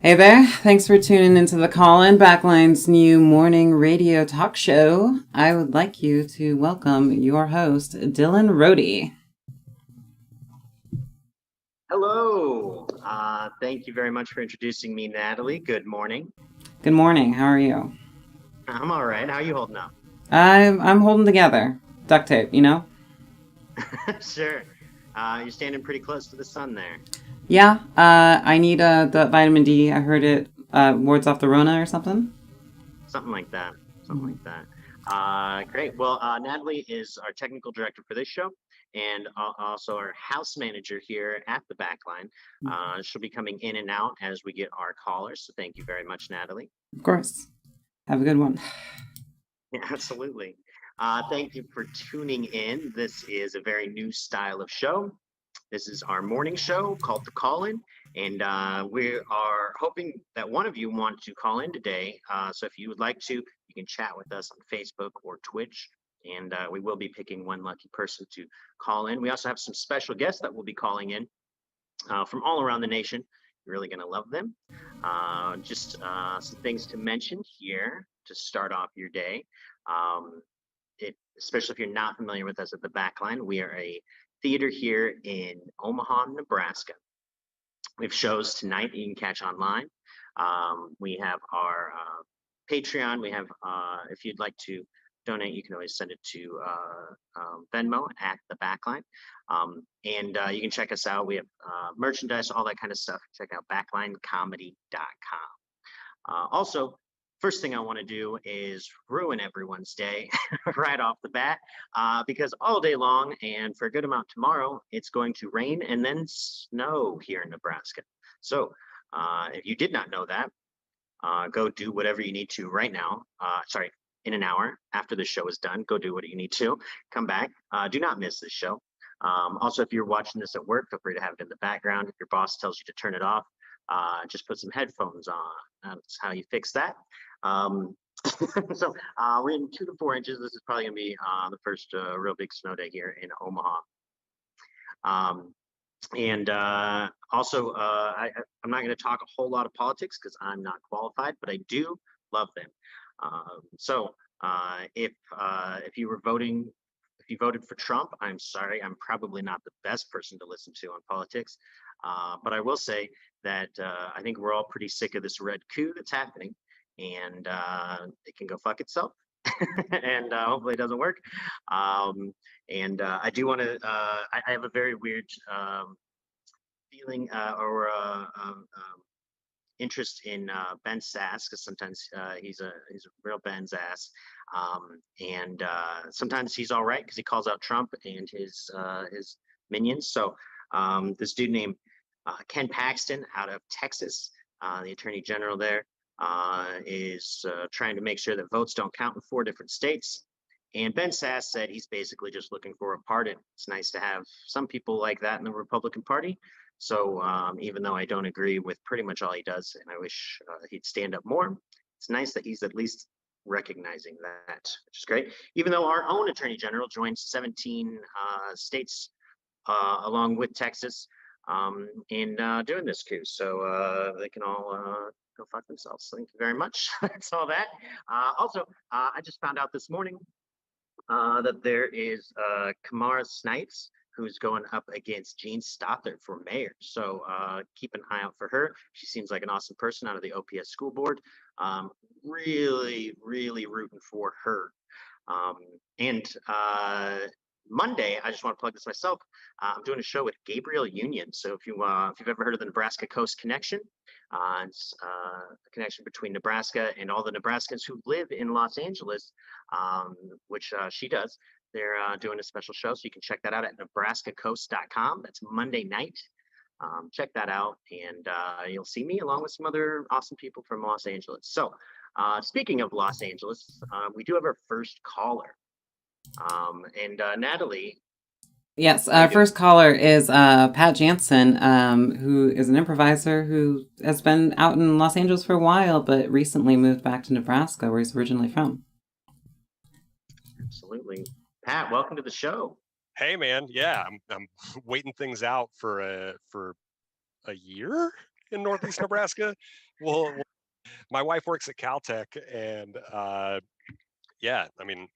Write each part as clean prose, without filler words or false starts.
Hey there. Thanks for tuning into the Call-In Backline's new morning radio talk show. I would like you to welcome your host, Dylan Rohde. Hello. Thank you very much for introducing me, Natalie. Good morning. Good morning. How are you? I'm all right. How are you holding up? I'm holding together. Duct tape, you know? Sure. You're standing pretty close to the sun there. Yeah, I need the vitamin D. I heard it wards off the Rona or something. Something like that. Great. Well, Natalie is our technical director for this show and also our house manager here at the Backline. She'll be coming in and out as we get our callers. So thank you very much, Natalie. Of course. Have a good one. Yeah, absolutely. Thank you for tuning in. This is a very new style of show. This is our morning show called The Call In, and we are hoping that one of you want to call in today. So if you would like to, you can chat with us on Facebook or Twitch, and we will be picking one lucky person to call in. We also have some special guests that will be calling in from all around the nation. You're really going to love them. Just some things to mention here to start off your day. Especially if you're not familiar with us at the Backline, we are a theater here in Omaha, Nebraska. We have shows tonight that you can catch online. We have our Patreon. We have, if you'd like to donate, you can always send it to Venmo at the Backline. And you can check us out. We have merchandise, all that kind of stuff. Check out backlinecomedy.com. Also, first thing I want to do is ruin everyone's day right off the bat because all day long and for a good amount tomorrow, it's going to rain and then snow here in Nebraska. So if you did not know that, go do whatever you need to right now. Sorry, in an hour after the show is done, go do what you need to. Come back. Do not miss this show. Also, if you're watching this at work, feel free to have it in the background. If your boss tells you to turn it off, just put some headphones on. That's how you fix that. Um, so we're in 2 to 4 inches. This is probably going to be the first real big snow day here in Omaha. And also, I'm not going to talk a whole lot of politics because I'm not qualified, but I do love them. So if you were voting, if you voted for Trump, I'm sorry, I'm probably not the best person to listen to on politics. But I will say that I think we're all pretty sick of this red coup that's happening, and it can go fuck itself. And hopefully it doesn't work. And I do want to. I have a very weird feeling or interest in Ben Sass because sometimes he's a real Ben's ass, and sometimes he's all right because he calls out Trump and his minions. So this dude named Ken Paxton out of Texas, the Attorney General there, is trying to make sure that votes don't count in 4 different states. And Ben Sass said he's basically just looking for a pardon. It's nice to have some people like that in the Republican Party. So even though I don't agree with pretty much all he does, and I wish he'd stand up more, it's nice that he's at least recognizing that, which is great. Even though our own Attorney General joined 17 states along with Texas in doing this coup. So they can all go fuck themselves. Thank you very much. That's all that. Also, I just found out this morning that there is Kamara Snipes who's going up against Jean Stothert for mayor. So keep an eye out for her. She seems like an awesome person out of the OPS school board. Really, really rooting for her. And Monday, I just want to plug this myself. I'm doing a show with Gabriel Union. So if you've ever heard of the Nebraska Coast Connection, it's a connection between Nebraska and all the Nebraskans who live in Los Angeles, which she does. They're doing a special show, so you can check that out at nebraskacoast.com. That's Monday night. Check that out, and you'll see me along with some other awesome people from Los Angeles. So speaking of Los Angeles, we do have our first caller. And Natalie. Yes, our first caller is Pat Jansen, who is an improviser who has been out in Los Angeles for a while, but recently moved back to Nebraska, where he's originally from. Absolutely. Pat, welcome to the show. Hey, man. Yeah, I'm waiting things out for a year. in Northeast Nebraska. Well, my wife works at Caltech, and yeah, I mean,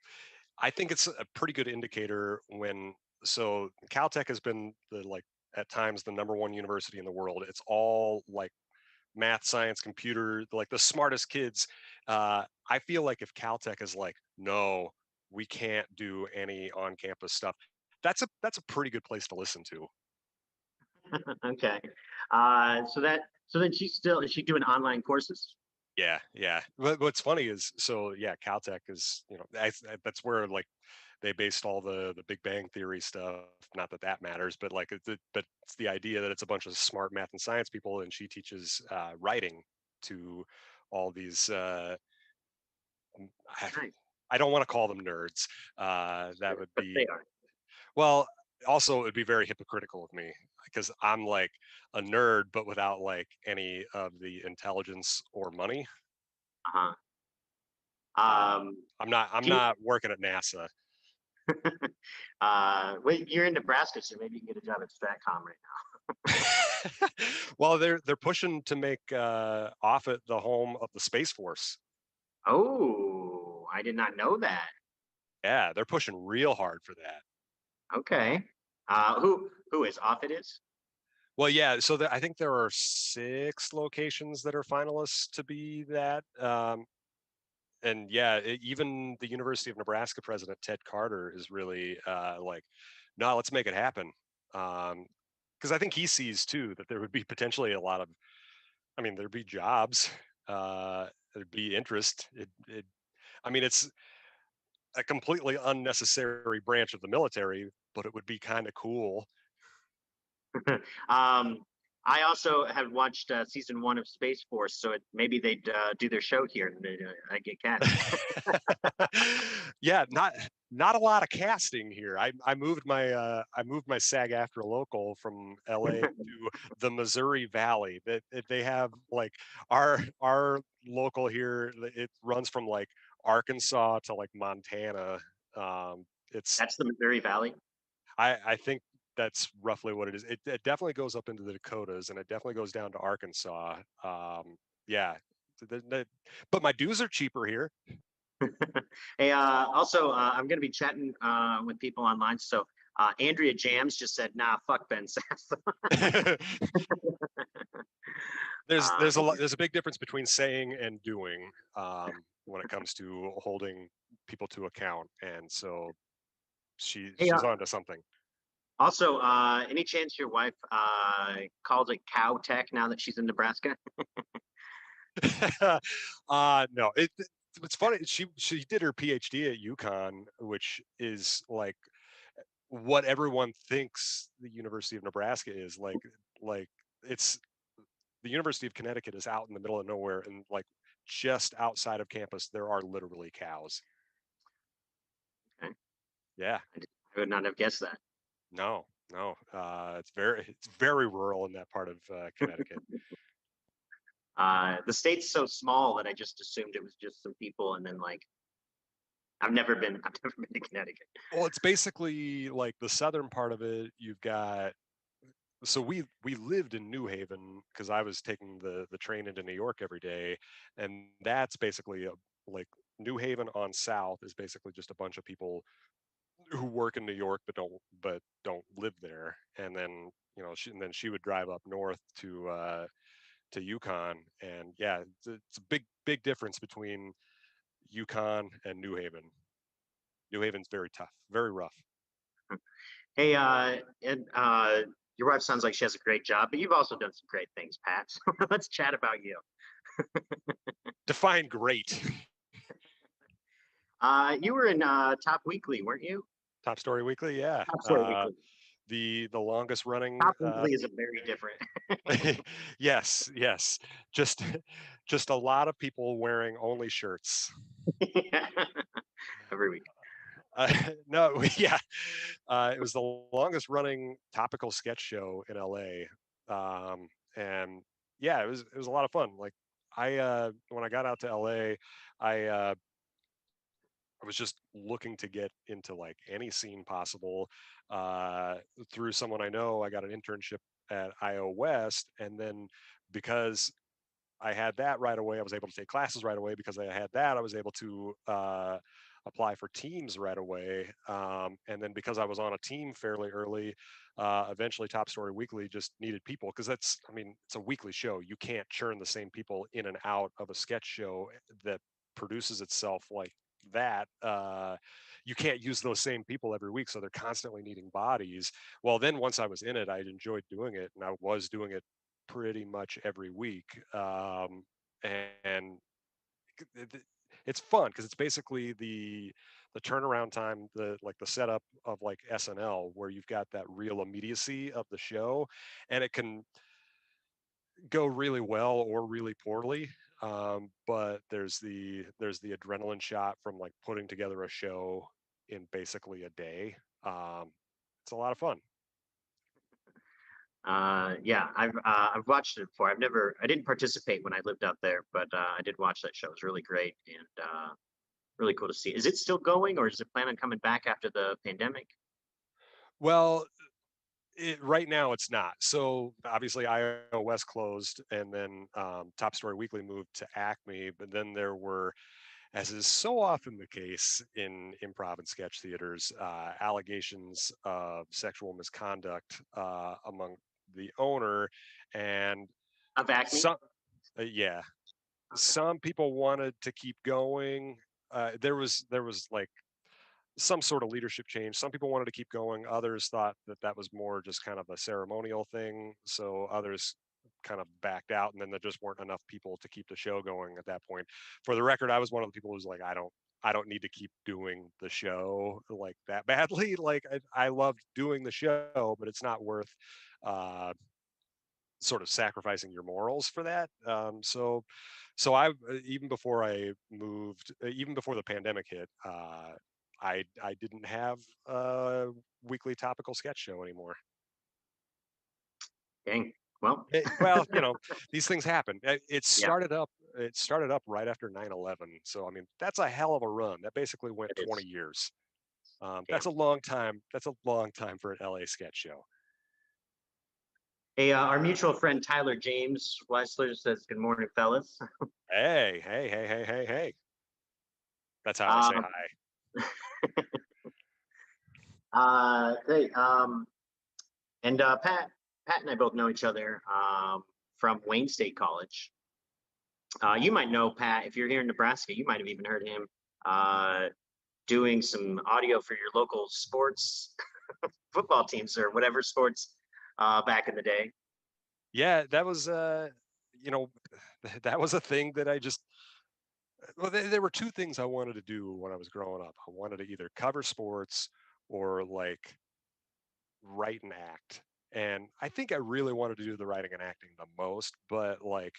I think it's a pretty good indicator when. So Caltech has been the like at times the number one university in the world. It's all like math, science, computer, like the smartest kids. I feel like if Caltech is like, no, we can't do any on-campus stuff, that's a pretty good place to listen to. Okay. So then is she doing online courses? Yeah, yeah. What's funny is, so yeah, Caltech is, that's where like they based all the Big Bang Theory stuff. Not that that matters, but like, but it's the idea that it's a bunch of smart math and science people, and she teaches writing to all these. I, Nice. I don't want to call them nerds. That Sure, would but they be, are. well. Also, it would be very hypocritical of me because I'm like a nerd, but without like any of the intelligence or money. Uh-huh. Uh, Um, I'm do you, not working at NASA. wait, you're in Nebraska, so maybe you can get a job at Stratcom right Well, they're pushing to make Offutt the home of the Space Force. now. Oh, I did not know that. Yeah, they're pushing real hard for that. Okay. Who is Offutt is? Well, yeah. So I think there are 6 locations that are finalists to be that. And yeah, even the University of Nebraska president Ted Carter is really like, no, let's make it happen. Because I think he sees too that there would be potentially a lot of, I mean, there'd be jobs, there'd be interest. I mean, it's a completely unnecessary branch of the military, but it would be kind of cool. um, I also have watched season 1 of Space Force, so maybe they'd do their show here and I get cast. Yeah, not a lot of casting here. I moved my SAG-AFTRA local from LA to the Missouri Valley. That they have like our local here. It runs from like Arkansas to like Montana. It's That's the Missouri Valley. I think that's roughly what it is. It definitely goes up into the Dakotas, and it definitely goes down to Arkansas. Yeah, but my dues are cheaper here. Hey, also, I'm going to be chatting with people online. So Andrea Jams just said, "Nah, fuck Ben Sass." There's a big difference between saying and doing when it comes to holding people to account, and so Hey, she's on to something. also, any chance your wife calls it cow tech now that she's in Nebraska? No, it's funny. She did her PhD at UConn, which is like what everyone thinks the University of Nebraska is like it's the University of Connecticut is out in the middle of nowhere, and like just outside of campus there are literally cows. Okay. Yeah. I would not have guessed that. No, no. It's very rural in that part of Connecticut. The state's so small that I just assumed it was just some people, and then like I've never been to Connecticut. Well, it's basically like the southern part of it. You've got, so we lived in New Haven because I was taking the train into New York every day, and that's basically like New Haven on south is basically just a bunch of people who work in New York but don't live there. And then she would drive up north to Yukon, and yeah, it's a big difference between Yukon and New Haven. New Haven's very tough, very rough. Hey, and your wife sounds like she has a great job, but you've also done some great things, Pat. So let's chat about you. Define great. You were in Top Weekly, weren't you? Top Story Weekly, yeah. Top Story Weekly. The longest running. Top Weekly is a very different. Yes, yes. Just just a lot of people wearing only shirts. Every week. No, yeah. It was the longest running topical sketch show in LA. And yeah, it was a lot of fun. Like when I got out to LA, I was just looking to get into like any scene possible. Uh, Through someone I know, I got an internship at IO West, and then because I had that right away, I was able to take classes right away. Because I had that, I was able to apply for teams right away. And then because I was on a team fairly early, eventually Top Story Weekly just needed people, because I mean, it's a weekly show. You can't churn the same people in and out of a sketch show that produces itself like that. You can't use those same people every week, so they're constantly needing bodies. Well, then once I was in it, I enjoyed doing it, and I was doing it pretty much every week. And it's fun because it's basically the turnaround time, the setup of like SNL, where you've got that real immediacy of the show, and it can go really well or really poorly. But there's the adrenaline shot from like putting together a show in basically a day. It's a lot of fun. Yeah, I've watched it before. I didn't participate when I lived out there, but I did watch that show. It was really great and really cool to see. Is it still going, or is it plan on coming back after the pandemic? Well, right now it's not. So obviously iOS closed, and then Top Story Weekly moved to Acme. But then there were, as is so often the case in improv and sketch theaters, allegations of sexual misconduct among the owner, and Of Acme? some, yeah, Okay. some people wanted to keep going. There was like some sort of leadership change. Some people wanted to keep going. Others thought that that was more just kind of a ceremonial thing. So others kind of backed out, and then there just weren't enough people to keep the show going at that point. For the record, I was one of the people who's like, I don't need to keep doing the show like that badly. Like I loved doing the show, but it's not worth uh, sort of sacrificing your morals for that. So I even before I moved, even before the pandemic hit, I didn't have a weekly topical sketch show anymore. Dang. Well, Well, these things happen. It yeah, started up. It started up right after 9/11. So I mean, that's a hell of a run. That basically went it 20 is. years. That's Damn. a long time. That's a long time for an LA sketch show. Hey, our mutual friend Tyler James Weisler says, "Good morning, fellas." Hey, hey, hey, hey, hey, hey. That's how I say Um, hi. hey, and Pat and I both know each other from Wayne State College. You might know Pat if you're here in Nebraska. You might have even heard him uh, doing some audio for your local sports football teams or whatever sports back in the day. Yeah, that was you know, that was a thing that I just well, there were two things I wanted to do when I was growing up. I wanted to either cover sports or like write and act. And I think I really wanted to do the writing and acting the most, but like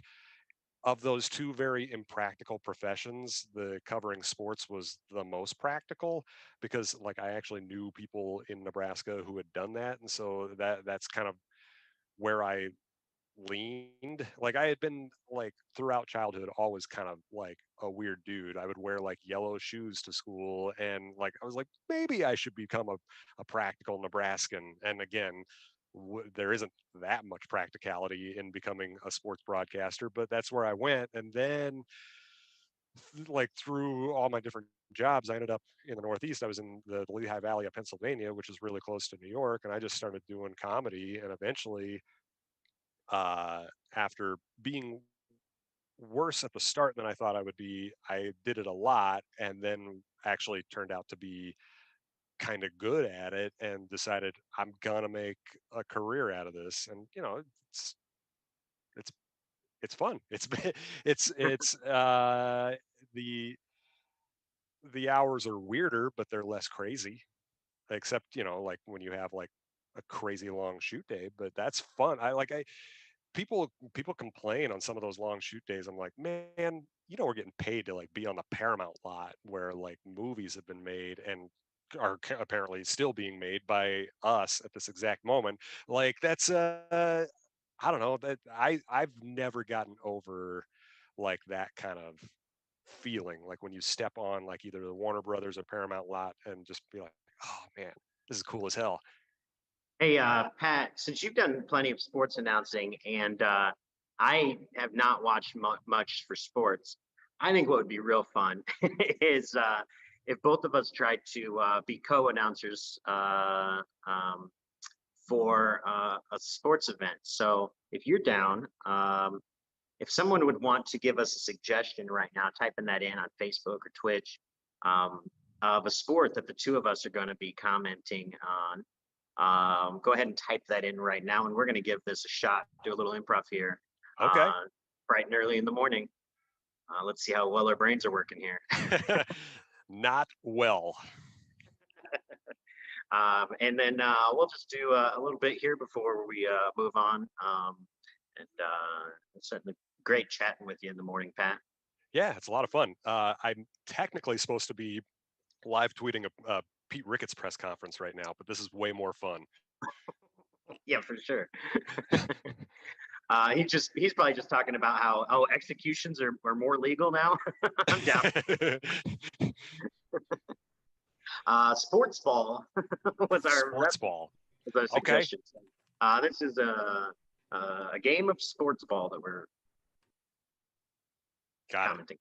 of those two very impractical professions, the covering sports was the most practical because like I actually knew people in Nebraska who had done that. And so that's kind of where I leaned. Like I had been like throughout childhood always kind of like a weird dude. I would wear like yellow shoes to school, and like I was like maybe I should become a practical Nebraskan. And again, there isn't that much practicality in becoming a sports broadcaster, but that's where I went. And then like through all my different jobs, I ended up in the Northeast. I was in the Lehigh Valley of Pennsylvania, which is really close to New York, and I just started doing comedy. And eventually uh, after being worse at the start than I thought I would be, I did it a lot, and then actually turned out to be kind of good at it, and decided I'm gonna make a career out of this. And it's it's it's fun. It's the the hours are weirder, but they're less crazy. Except like when you have like a crazy long shoot day, but that's fun. I people complain on some of those long shoot days. I'm like, man, we're getting paid to like be on the Paramount lot where like movies have been made and are apparently still being made by us at this exact moment. Like that's I don't know, that I've never gotten over like that kind of feeling, like when you step on like either the Warner Brothers or Paramount lot and just be like, oh man, this is cool as hell. Hey, Pat, since you've done plenty of sports announcing and I have not watched much for sports. I think what would be real fun is if both of us tried to be co-announcers for a sports event. So if you're down, if someone would want to give us a suggestion right now, typing that in on Facebook or Twitch um, of a sport that the two of us are going to be commenting on, go ahead and type that in right now, and we're going to give this a shot. Do a little improv here, Okay. bright and early in the morning. Let's see how well our brains are working here. Not well. And then we'll just do a little bit here before we move on. And it's certainly great chatting with you in the morning, Pat. Yeah, it's a lot of fun. I'm technically supposed to be live tweeting a Pete Ricketts press conference right now, but this is way more fun. Yeah, for sure. He's probably just talking about how executions are more legal now. I'm down. Sports ball was our Sports ball. Was our suggestion. Okay. This is a game of sports ball that we're commenting.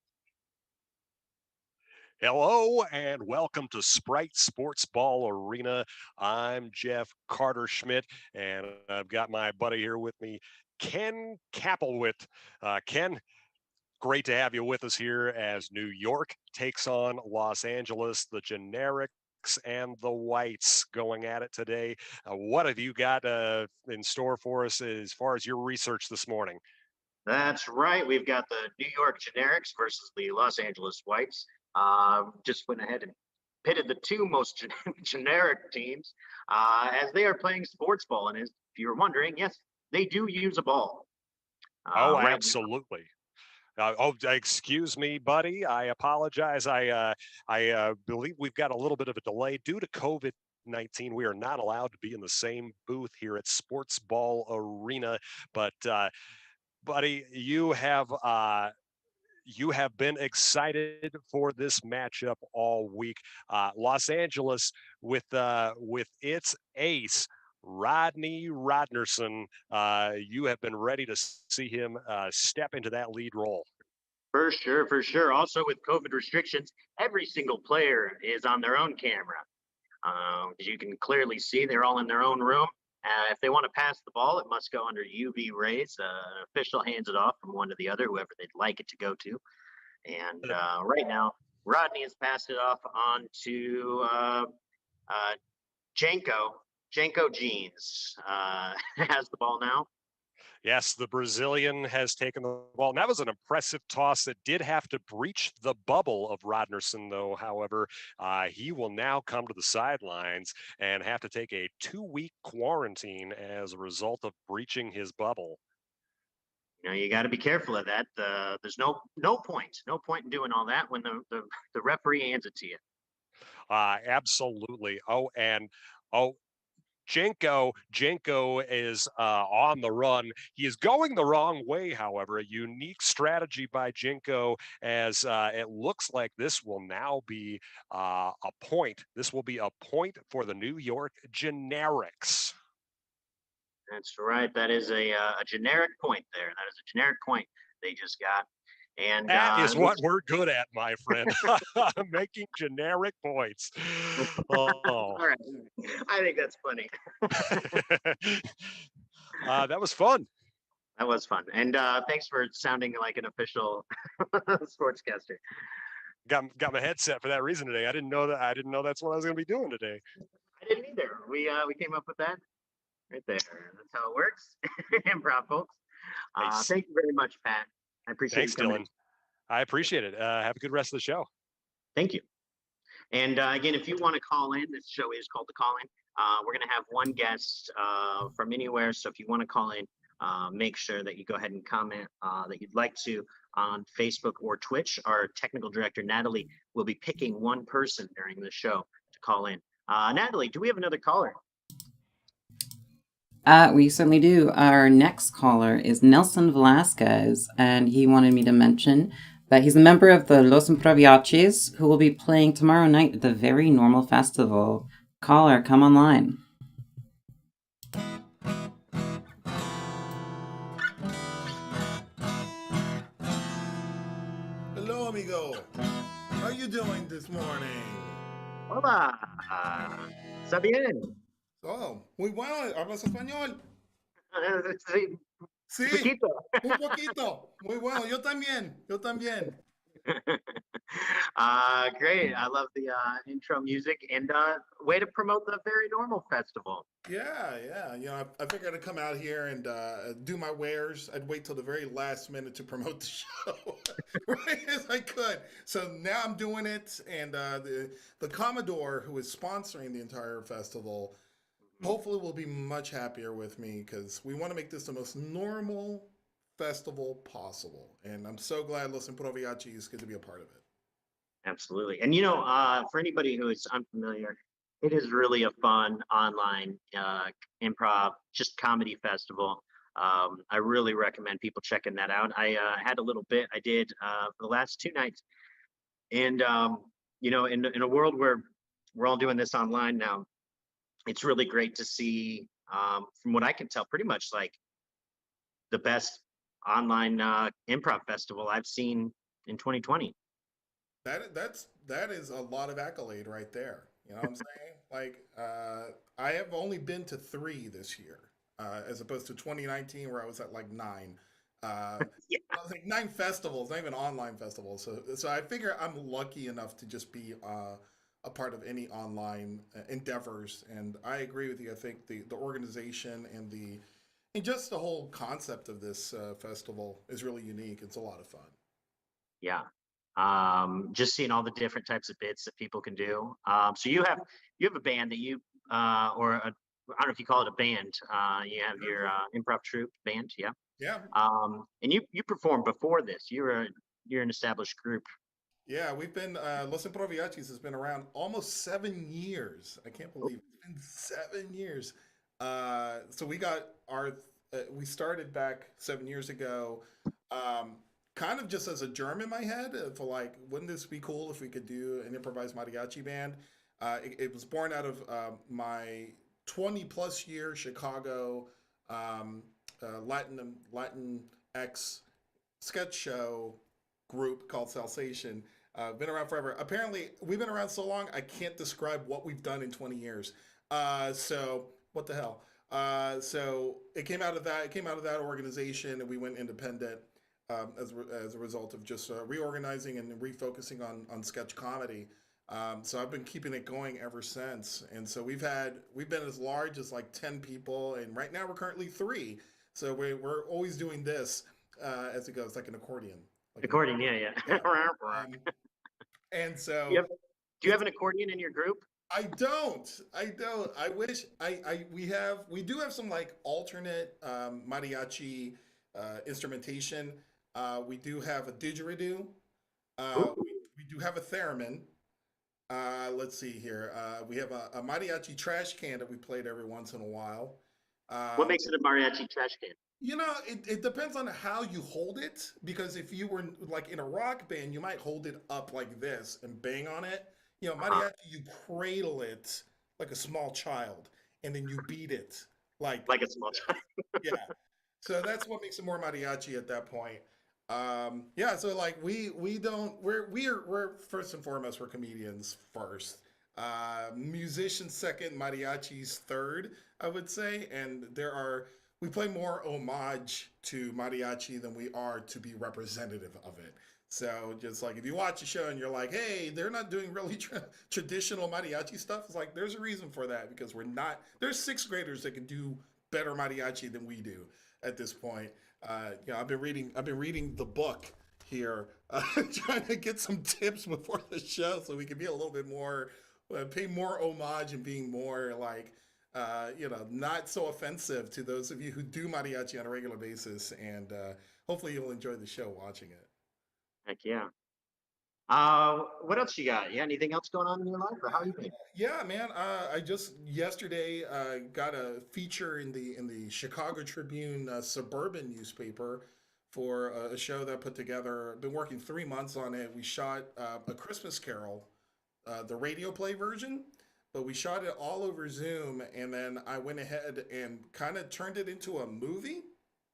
Hello and welcome to Sprite Sports Ball Arena. I'm Jeff Carter Schmidt, and I've got my buddy here with me, Ken Kappelwitt. Ken, great to have you with us here as New York takes on Los Angeles, the Generics and the Whites going at it today. What have you got in store for us as far as your research this morning? That's right. We've got the New York Generics versus the Los Angeles Whites. Just went ahead and pitted the two most generic teams as they are playing sports ball. And if you're wondering, yes, they do use a ball. Right absolutely. Excuse me, buddy. I apologize. I believe we've got a little bit of a delay due to COVID-19. We are not allowed to be in the same booth here at Sports Ball Arena. But, buddy, you have been excited for this matchup all week. Los Angeles with its ace, Rodney Rodnerson, you have been ready to see him step into that lead role. For sure. Also with COVID restrictions, every single player is on their own camera. As you can clearly see, they're all in their own room. If they want to pass the ball, it must go under UV rays. An official hands it off from one to the other, whoever they'd like it to go to. And right now, Rodney has passed it off on to Janko Jeans has the ball now. Yes, the Brazilian has taken the ball. And that was an impressive toss that did have to breach the bubble of Rodnerson, though. However, he will now come to the sidelines and have to take a 2-week quarantine as a result of breaching his bubble. You know, you got to be careful of that. There's no point in doing all that when the referee hands it to you. Absolutely. Janko is on the run. He is going the wrong way, however. A unique strategy by Janko as it looks like this will now be a point. This will be a point for the New York Generics. That's right. That is a generic point there. That is a generic point they just got. And that is what we're good at, my friend. Making generic points. All right. I think that's funny. That was fun. That was fun. And thanks for sounding like an official sportscaster. Got my headset for that reason today. I didn't know that's what I was going to be doing today. I didn't either. We came up with that right there. That's how it works. Improv, folks. Nice. Thank you very much, Pat. I appreciate it. Thanks, Dylan. I appreciate it. Have a good rest of the show. Thank you. And again, if you want to call in, this show is called The Call In. We're going to have one guest from anywhere. So if you want to call in, make sure that you go ahead and comment that you'd like to on Facebook or Twitch. Our technical director, Natalie, will be picking one person during the show to call in. Natalie, do we have another caller? We certainly do. Our next caller is Nelson Velasquez, and he wanted me to mention that he's a member of the Los Improviaches who will be playing tomorrow night at the Very Normal Festival. Caller, come online. How you doing this morning? Hola. ¿Está bien? Oh, muy bueno. ¿Hablas español? Sí, Sí, poquito. un poquito. Muy bueno. Yo también. Yo también. Great. I love the intro music and way to promote the Very Normal Festival. Yeah, yeah. I figured I'd come out here and do my wares. I'd wait till the very last minute to promote the show, right as I could. So now I'm doing it, and the Commodore, who is sponsoring the entire festival, hopefully will be much happier with me because we want to make this the most normal festival possible. And I'm so glad Los Improviachi is going to be a part of it. Absolutely. And for anybody who is unfamiliar, it is really a fun online improv, just comedy festival. I really recommend people checking that out. I had a little bit I did for the last 2 nights. And, in a world where we're all doing this online now, it's really great to see, from what I can tell, pretty much like the best online improv festival I've seen in 2020. That is a lot of accolade right there. You know what I'm saying? Like, I have only been to 3 this year, as opposed to 2019 where I was at like 9. Yeah. I was like 9 festivals, not even online festivals. So I figure I'm lucky enough to just be a part of any online endeavors. And I agree with you. I think the organization and just the whole concept of this festival is really unique. It's a lot of fun. Yeah. Just seeing all the different types of bits that people can do. So you have a band that I don't know if you call it a band. You have your improv troupe band, yeah. Yeah. And you performed before this. You're an established group. Yeah, we've been Los Improviachis has been around almost 7 years. I can't believe it's been 7 years. So we started back 7 years ago, kind of just as a germ in my head for like, wouldn't this be cool if we could do an improvised mariachi band? It was born out of my 20 plus year Chicago Latin X sketch show group called Salsation. Been around forever. Apparently, we've been around so long, I can't describe what we've done in 20 years. So what the hell? So it came out of that. It came out of that organization, and we went independent as a result of just reorganizing and refocusing on sketch comedy. So I've been keeping it going ever since. And so we've been as large as like 10 people, and right now we're currently 3. So we're always doing this as it goes, like an accordion. Like Accordion, yeah. yeah. And so Do you have an accordion in your group? I don't. I wish we do have some like alternate mariachi instrumentation. We do have a didgeridoo. We do have a theremin. Let's see here. We have a mariachi trash can that we played every once in a while. What makes it a mariachi trash can? It depends on how you hold it, because if you were like in a rock band, you might hold it up like this and bang on it. Mariachi, you cradle it like a small child, and then you beat it Like a small child. yeah. So that's what makes it more mariachi at that point. Yeah. So like we don't we're first and foremost we're comedians first, musicians second, mariachis third, I would say, and we play more homage to mariachi than we are to be representative of it. So just like if you watch a show and you're like, hey, they're not doing really traditional mariachi stuff, it's like there's a reason for that, because we're not. There's 6th graders that can do better mariachi than we do at this point. I've been reading the book here, trying to get some tips before the show so we can be a little bit more, pay more homage and being more like. Not so offensive to those of you who do mariachi on a regular basis, and hopefully you'll enjoy the show watching it. Heck yeah. What else you got? Yeah, anything else going on in your life, or how you been? Yeah, man. I just yesterday got a feature in the Chicago Tribune suburban newspaper for a show that I put together. I've been working 3 months on it. We shot a Christmas Carol, the radio play version. But we shot it all over Zoom, and then I went ahead and kind of turned it into a movie,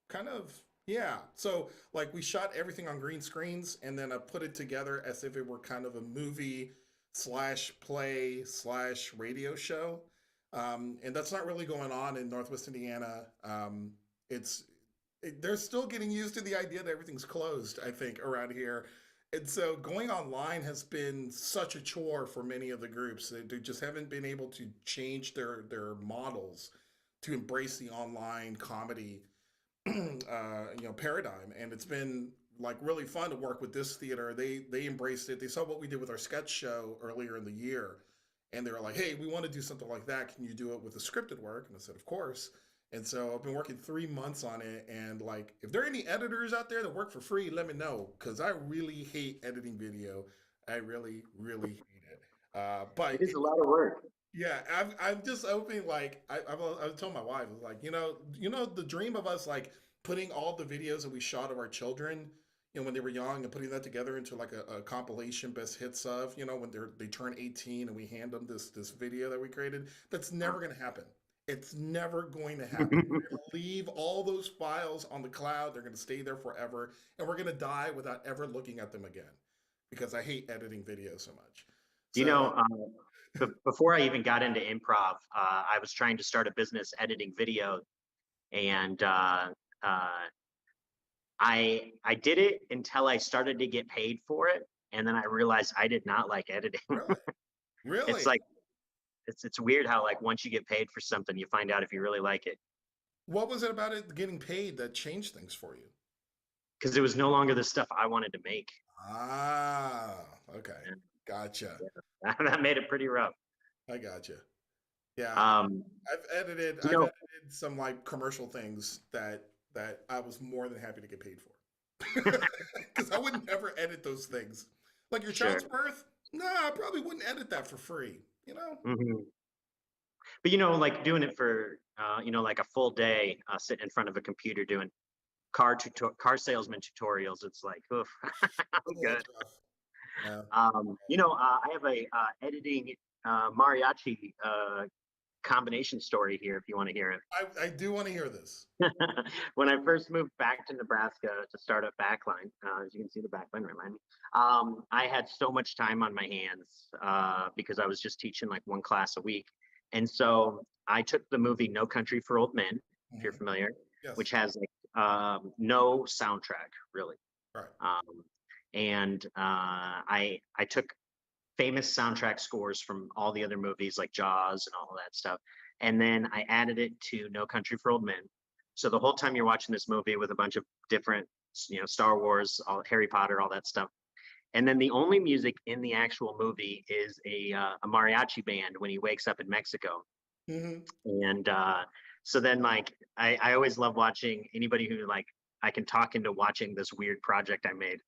kind of, Yeah. So like we shot everything on green screens and then I put it together as if it were kind of a movie slash play slash radio show. And that's not really going on in Northwest Indiana. It's they're still getting used to the idea that everything's closed, I think, around here. And so going online has been such a chore for many of the groups. They just haven't been able to change their models to embrace the online comedy paradigm, and it's been like really fun to work with this theater. They embraced it. They saw what we did with our sketch show earlier in the year, and they were like, "Hey, we want to do something like that. Can you do it with the scripted work?" And I said, "Of course." And so I've been working 3 months on it, and like, if there are any editors out there that work for free, let me know because I really hate editing video. I really, really hate it. But It is a lot of work. yeah, I'm just hoping like I was telling my wife, I was like, the dream of us like putting all the videos that we shot of our children, when they were young and putting that together into like a compilation best hits of, when they turn 18 and we hand them this video that we created. That's never gonna happen. It's never going to happen. We're gonna leave all those files on the cloud. They're gonna stay there forever, and we're gonna die without ever looking at them again because I hate editing video so much. You So know, before I even got into improv, I was trying to start a business editing video, and I did it until I started to get paid for it, and then I realized I did not like editing. really, really. It's like it's weird how like once you get paid for something, you find out if you really like it, What was it about it getting paid that changed things for you? because it was no longer the stuff I wanted to make. Ah, okay. Gotcha. Yeah. That made it pretty rough. I gotcha. Yeah, Um, I've edited you I've know, edited some like commercial things that I was more than happy to get paid for. Because I would never edit those things. Like your sure. child's birth? No, I probably wouldn't edit that for free, you know? Hmm. But like doing it for like a full day, sitting in front of a computer doing car salesman tutorials. It's like, oof, I'm Oh, good. that's rough. Yeah. I have a editing mariachi combination story here if you want to hear it. I do want to hear this. When I first moved back to Nebraska to start up Backline, as you can see the Backline remind me, I had so much time on my hands because I was just teaching like one class a week. And so I took the movie No Country for Old Men, if you're Mhm. familiar, which Yes. has like no soundtrack really. Right. And I took famous soundtrack scores from all the other movies like Jaws and all of that stuff. And then I added it to No Country for Old Men. So the whole time you're watching this movie with a bunch of different, Star Wars, all Harry Potter, all that stuff. And then the only music in the actual movie is a mariachi band when he wakes up in Mexico. Hmm. And so then like I always love watching anybody who like I can talk into watching this weird project I made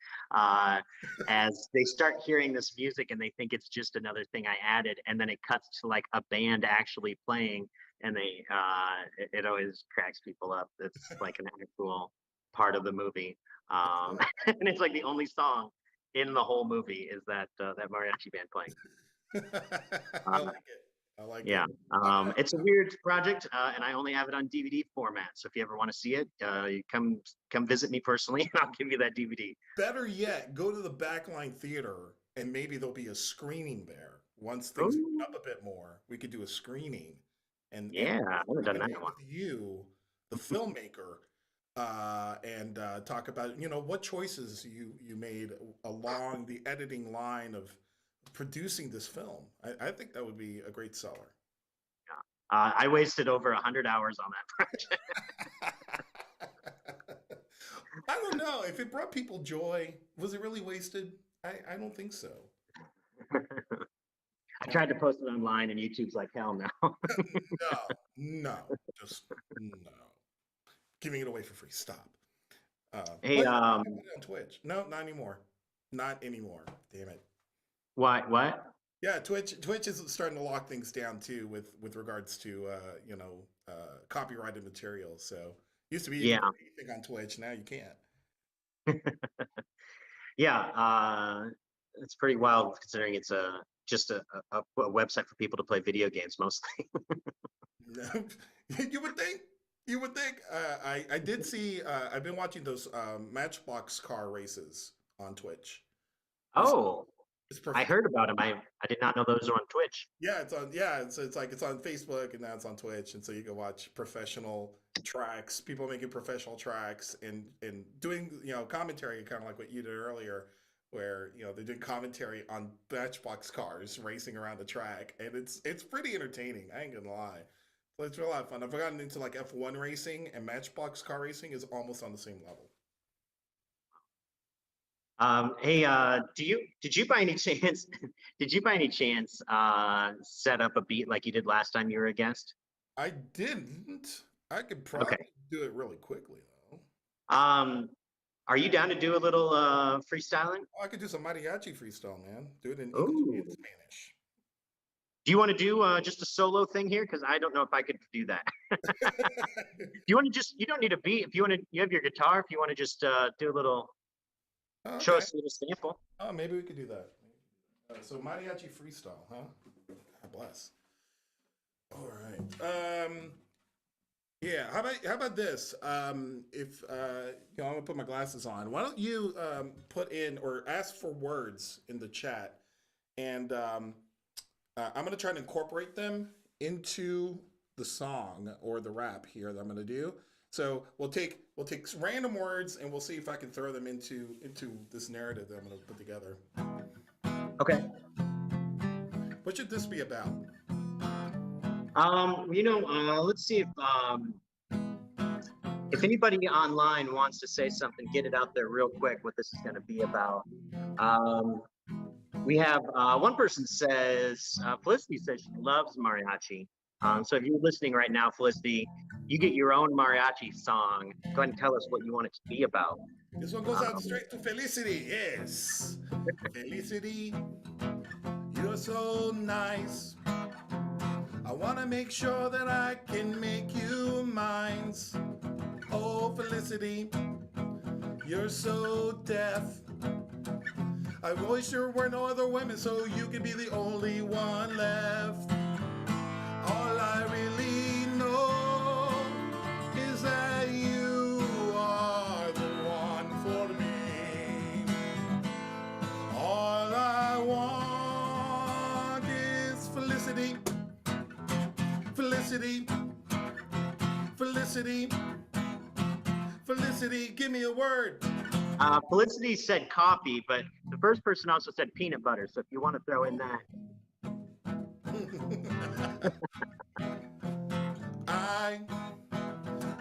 as they start hearing this music and they think it's just another thing I added, and then it cuts to like a band actually playing, and it always cracks people up. It's like an actual part of the movie. And it's like the only song in the whole movie is that mariachi band playing. I Um, like it. I like it. yeah, I'm gonna, it's a weird project, and I only have it on DVD format. So if you ever want to see it, you come visit me personally, and I'll give you that DVD. better yet, go to the Backline Theater and maybe there'll be a screening there. Once things open Oh, up a bit more, we could do a screening and yeah, I haven't done Q&A that one. with you, the filmmaker, and talk about what choices you made along the editing line of producing this film. I think that would be a great seller. I wasted over 100 hours on that I don't know if it brought people joy. Was it really wasted? I don't think so. project. I Uh, tried to post it online, and YouTube's like, hell no. no, no, just no. Giving it away for free. Stop. Hey, But you can put it on Twitch. No, not anymore. Not anymore. Damn it. what? Yeah, Twitch is starting to lock things down too with regards to copyrighted material. So used to be you could Yeah, put anything on Twitch, now you can't. yeah. It's pretty wild considering it's just a website for people to play video games mostly. You would think. You would think. I did see. I've been watching those Matchbox car races on Twitch. It's, Oh, it's I perfect. heard about him. I did not know those were on Twitch. Yeah, it's on. Yeah, it's like it's on Facebook and now it's on Twitch, and so you can watch professional tracks, people making professional tracks and doing commentary, kind of like what you did earlier, where they're doing commentary on Matchbox cars racing around the track, and it's pretty entertaining. I ain't gonna lie. So it's a lot of fun. I've gotten into like F1 racing, and Matchbox car racing is almost on the same level. Hey, did you by any chance set up a beat like you did last time you were a guest? I didn't. I could Okay. probably do it really quickly though. Are you down to do a little freestyling? Oh, I could do some mariachi freestyle, man. Do it in English Ooh. and Spanish. Do you want to do just a solo thing here? Because I don't know if I could do that. You want to you don't need a beat. If you want to, you have your guitar. If you want to just do a little, Oh, show okay. us a little sample. Oh, maybe we could do that. So mariachi freestyle, huh? God bless. All right. Yeah. How about this? If I'm gonna put my glasses on. Why don't you put in or ask for words in the chat, and I'm gonna try to incorporate them into the song or the rap here that I'm gonna do. So we'll take random words and we'll see if I can throw them into this narrative that I'm gonna put together. Okay. What should this be about? Let's see if anybody online wants to say something, get it out there real quick. What this is going to be about. We have one person says, Felicity says she loves mariachi. So if you're listening right now, Felicity, you get your own mariachi song. Go ahead and tell us what you want it to be about. This one goes out straight to Felicity. Yes. Felicity, you're so nice. I want to make sure that I can make you mine. Oh, Felicity, you're so deaf. I wish there were no other women so you could be the only one left. All I really know is that you are the one for me. All I want is Felicity. Felicity. Felicity. Felicity, give me a word. Felicity said coffee, but the first person also said peanut butter. So if you want to throw in that. I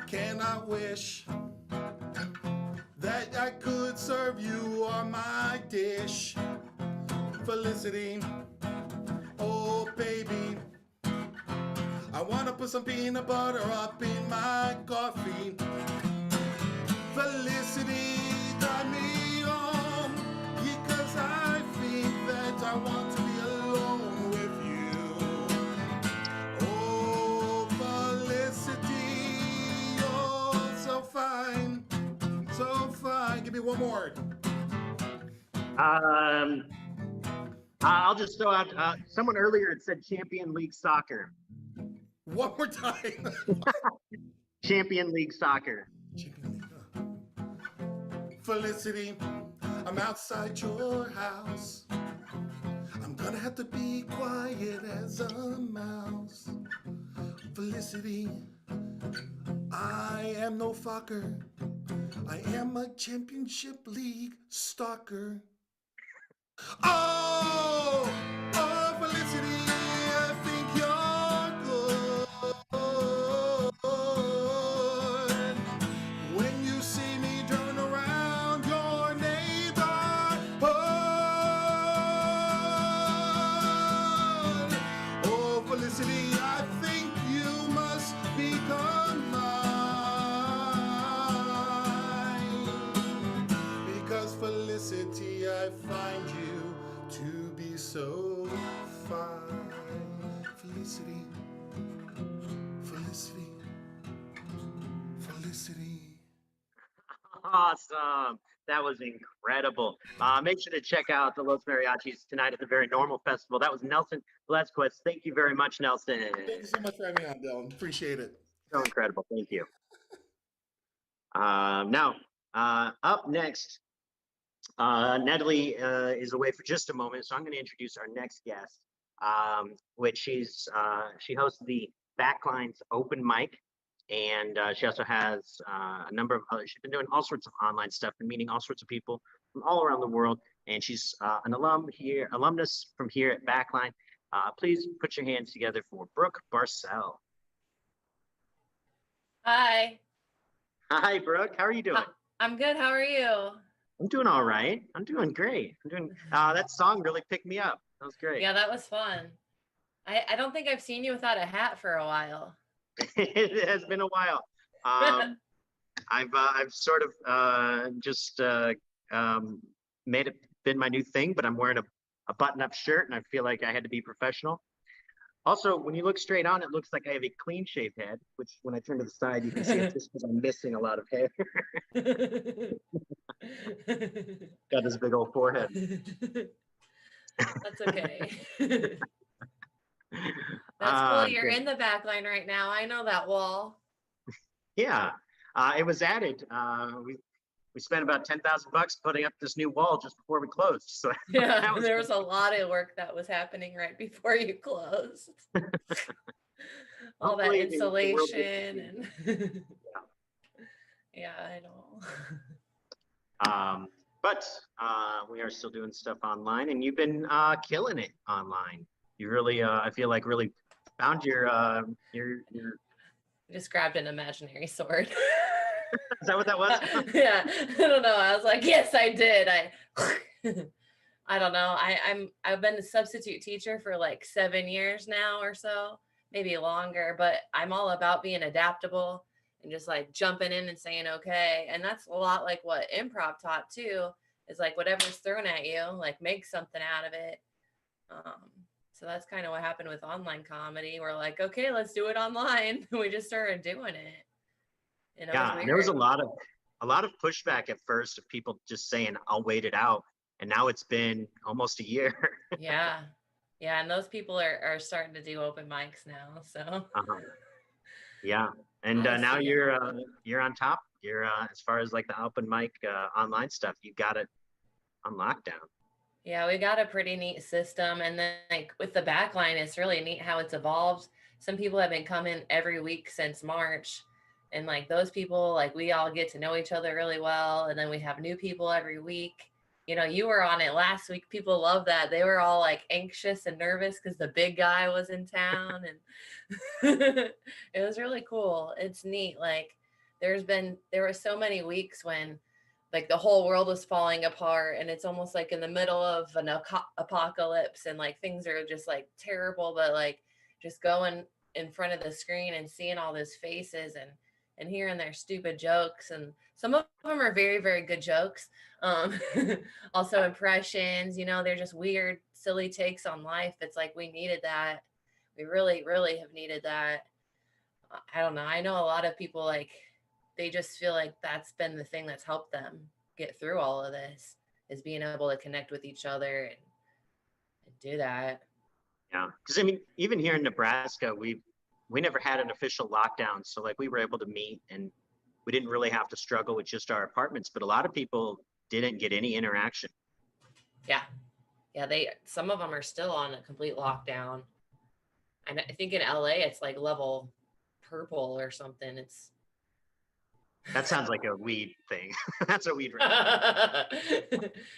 cannot wish that I could serve you on my dish. Felicity, oh baby, I want to put some peanut butter up in my coffee. Felicity, drive me home, because I think that I want to be alone with you. Oh, Felicity, you're so fine, so fine. Give me one more. I'll just throw out, someone earlier had said Champion League Soccer. One more time. Champion League Soccer. Felicity, I'm outside your house. I'm gonna have to be quiet as a mouse. Felicity, I am no fucker. I am a championship league stalker. Oh, Felicity, I think you're good. When you see me turn around your neighborhood. Oh, Felicity, I think you must become mine. Because Felicity, I find you to be so fine. Felicity, Felicity, Felicity. Awesome. That was incredible. Make sure to check out the Los Mariachis tonight at the Very Normal Festival. That was Nelson Velasquez. Thank you very much, Nelson. Thank you so much for having me on, Dylan. Appreciate it. So incredible. Thank you. Now, up next, Natalie is away for just a moment, so I'm going to introduce our next guest, which she hosts the Backlines Open Mic, and she also has a number of other. She's been doing all sorts of online stuff and meeting all sorts of people from all around the world, and she's an alumnus from here at Backline. Please put your hands together for Brooke Barcell. Hi. Hi, Brooke. How are you doing? I'm good. How are you? I'm doing all right. I'm doing great. I'm doing. That song really picked me up. That was great. Yeah, that was fun. I don't think I've seen you without a hat for a while. It has been a while. I've sort of just made it been my new thing, but I'm wearing a button-up shirt, and I feel like I had to be professional. Also, when you look straight on, it looks like I have a clean-shaved head, which when I turn to the side, you can see it's just because I'm missing a lot of hair. Got this big old forehead. That's okay. That's cool. You're in the back line right now. I know that wall. Yeah, it was added. We spent about $10,000 putting up this new wall just before we closed. So yeah, there was a lot of work that was happening right before you closed. All that insulation and yeah, I know. But we are still doing stuff online, and you've been killing it online. You really, I feel like, really found your. I just grabbed an imaginary sword. Is that what that was? Yeah, I don't know. I was like, yes, I did. I don't know. I've been a substitute teacher for like 7 years now or so, maybe longer. But I'm all about being adaptable and just like jumping in and saying okay. And that's a lot like what improv taught too. Is like whatever's thrown at you, like make something out of it. So that's kind of what happened with online comedy. We're like, okay, let's do it online. We just started doing it. And yeah, there was a lot of pushback at first of people just saying, "I'll wait it out," and now it's been almost a year. Yeah, and those people are starting to do open mics now. So yeah, and now you're on top. You're as far as like the open mic online stuff, you got it on lockdown. Yeah, we got a pretty neat system. And then like with the backline, it's really neat how it's evolved. Some people have been coming every week since March. And like those people, like we all get to know each other really well. And then we have new people every week. You know, you were on it last week. People love that. They were all like anxious and nervous because the big guy was in town. And it was really cool. It's neat. Like there were so many weeks when like the whole world was falling apart, and it's almost like in the middle of an apocalypse, and like things are just like terrible, but like just going in front of the screen and seeing all those faces and hearing their stupid jokes, and some of them are very, very good jokes. Also impressions, you know, they're just weird, silly takes on life. It's like we needed that. We really, really have needed that. I don't know. I know a lot of people like they just feel like that's been the thing that's helped them get through all of this, is being able to connect with each other and do that. Yeah, because I mean, even here in Nebraska, we never had an official lockdown, so like we were able to meet, and we didn't really have to struggle with just our apartments. But a lot of people didn't get any interaction. Yeah, some of them are still on a complete lockdown, and I think in LA it's like level purple or something. That sounds like a weed thing. That's a weed right.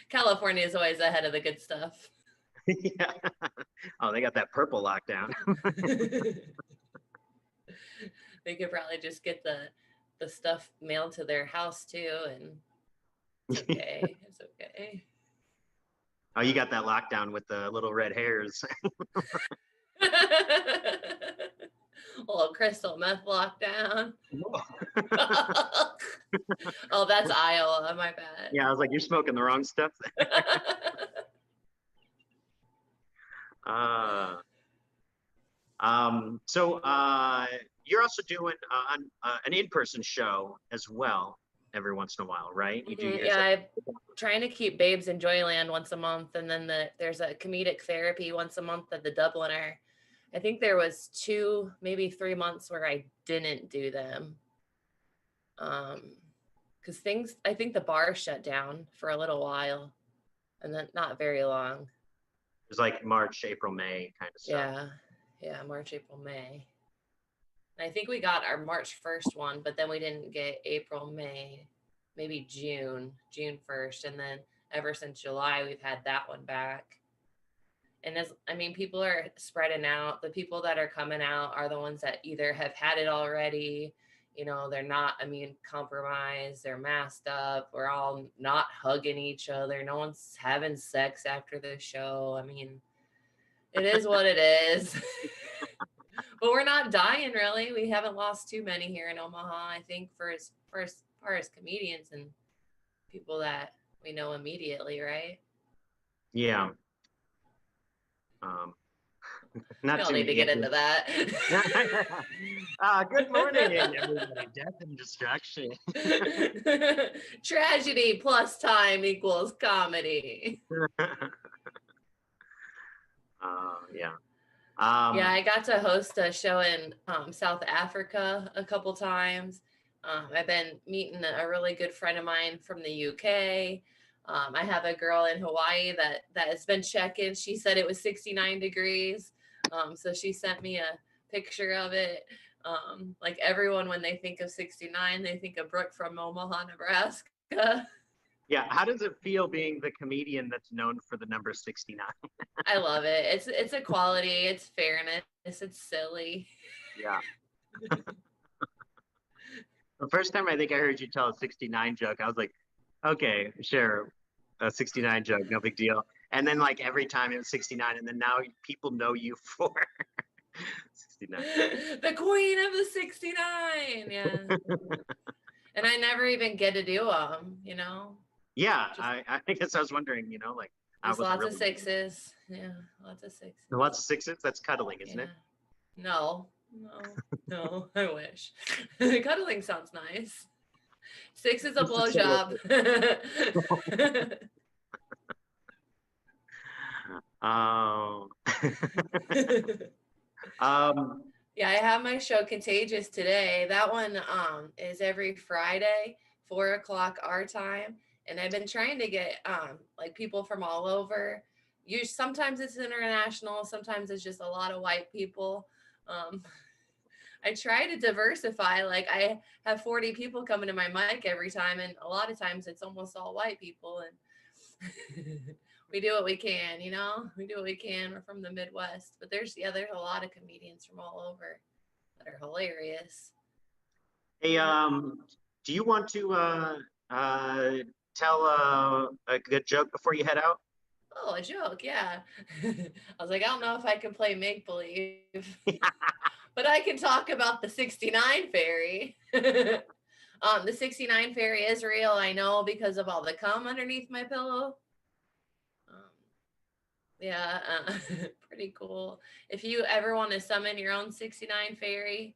California is always ahead of the good stuff. Yeah. Oh, they got that purple lockdown. They could probably just get the stuff mailed to their house too, and it's okay. It's okay. Oh, you got that lockdown with the little red hairs. Little crystal meth lockdown. Oh, that's Iowa. My bad. Yeah, I was like, you're smoking the wrong stuff there. So you're also doing an in-person show as well every once in a while, right? You do. Yeah, I'm trying to keep Babes in Joyland once a month, and then there's a comedic therapy once a month at the Dubliner. I think there was 2, maybe 3 months where I didn't do them. because things, I think the bar shut down for a little while, and then not very long. It was like March, April, May kind of stuff. Yeah, March, April, May. And I think we got our March 1st one, but then we didn't get April, May, maybe June 1st, and then ever since July we've had that one back. And people are spreading out. The people that are coming out are the ones that either have had it already, they're not immune compromised, they're masked up, we're all not hugging each other, no one's having sex after the show. I mean, it is what it is. But we're not dying, really. We haven't lost too many here in Omaha, I think, for as far as comedians and people that we know immediately, right? Yeah. Not we don't too need to get into that. Good morning, everybody. Death and destruction. Tragedy plus time equals comedy. Yeah. Yeah, I got to host a show in South Africa a couple times. I've been meeting a really good friend of mine from the UK. I have a girl in Hawaii that has been checking. She said it was 69 degrees. So she sent me a picture of it. Like everyone, when they think of 69, they think of Brooke from Omaha, Nebraska. Yeah. How does it feel being the comedian that's known for the number 69? I love it. It's equality. It's fairness. It's silly. Yeah. The first time I think I heard you tell a 69 joke, I was like, okay, sure, a 69 joke, no big deal. And then like every time it was 69, and then now people know you for 69. The queen of the 69. Yeah. And I never even get to do them, Yeah, I guess I was wondering, like there's lots of sixes. Yeah, lots of sixes. Lots of sixes? That's cuddling, isn't it? No, I wish. Cuddling sounds nice. 6 is a blowjob. Oh. Yeah, I have my show Contagious today. That one is every Friday, 4:00 our time. And I've been trying to get like people from all over. Sometimes it's international, sometimes it's just a lot of white people. I try to diversify. Like I have 40 people coming to my mic every time, and a lot of times it's almost all white people. And we do what we can, we do what we can. We're from the Midwest, but there's a lot of comedians from all over that are hilarious. Hey, do you want to tell a good joke before you head out? Oh, a joke, yeah. I was like, I don't know if I can play make believe, but I can talk about the 69 fairy. The 69 fairy is real, I know, because of all the cum underneath my pillow. Pretty cool. If you ever want to summon your own 69 fairy,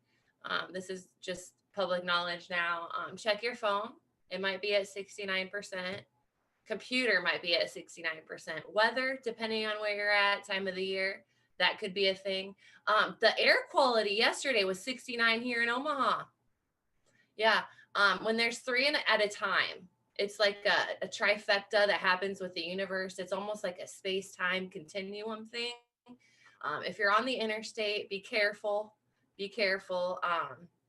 this is just public knowledge now. Check your phone. It might be at 69%. Computer might be at 69%. Weather, depending on where you're at, time of the year, that could be a thing. The air quality yesterday was 69 here in Omaha. Yeah. When there's 3 at a time, it's like a trifecta that happens with the universe. It's almost like a space-time continuum thing. If you're on the interstate, be careful. Be careful.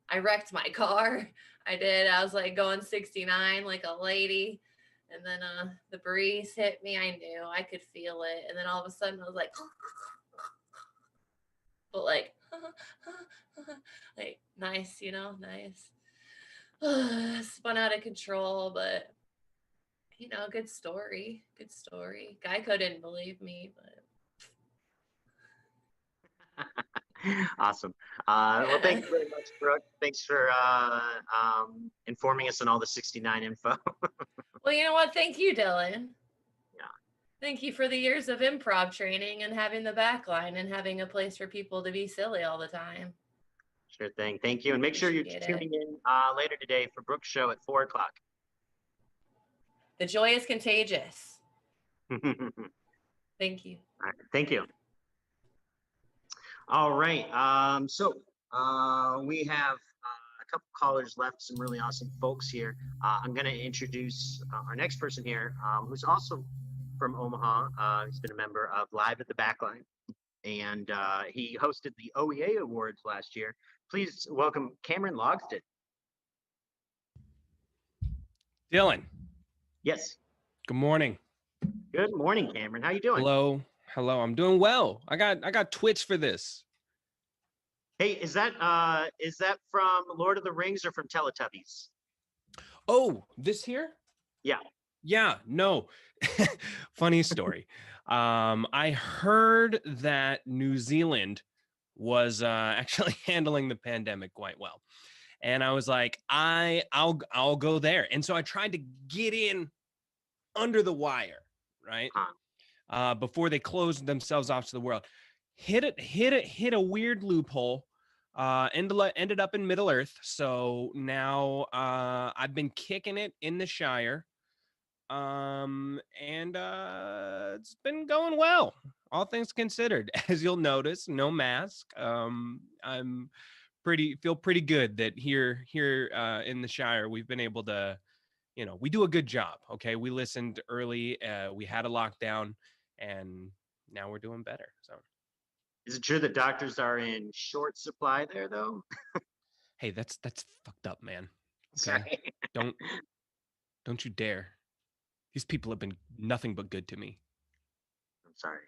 I wrecked my car. I did. I was like going 69 like a lady. And then the breeze hit me. I knew. I could feel it. And then all of a sudden I was like, but like nice, nice. Spun out of control, but good story. Good story. Geico didn't believe me, but Awesome. Well, thank you very much, Brooke. Thanks for informing us on all the 69 info. Well, you know what? Thank you, Dylan. Yeah. Thank you for the years of improv training and having the backline and having a place for people to be silly all the time. Sure thing. Thank you. And make sure you're tuning in later today for Brooke's show at 4:00. The joy is contagious. Thank you. All right. Thank you. All right. So we have couple callers left, some really awesome folks here. I'm going to introduce our next person here, who's also from Omaha. He's been a member of Live at the Backline, and he hosted the OEA Awards last year. Please welcome Cameron Logsden. Dylan. Yes. Good morning. Good morning, Cameron. How you doing? Hello. I'm doing well. I got Twitch for this. Hey, is that from Lord of the Rings or from Teletubbies? Oh, this here? Yeah. Yeah, no. Funny story. I heard that New Zealand was actually handling the pandemic quite well. And I was like, I'll go there. And so I tried to get in under the wire, right? Before they closed themselves off to the world. Hit a weird loophole. Ended up in Middle Earth. So now I've been kicking it in the Shire. And it's been going well, all things considered. As you'll notice, no mask. I'm feel pretty good that here in the Shire we've been able to, we do a good job. Okay, we listened early. We had a lockdown, and now we're doing better. So, is it true that doctors are in short supply there, though? Hey, that's fucked up, man. Okay? Sorry. Don't you dare. These people have been nothing but good to me. I'm sorry.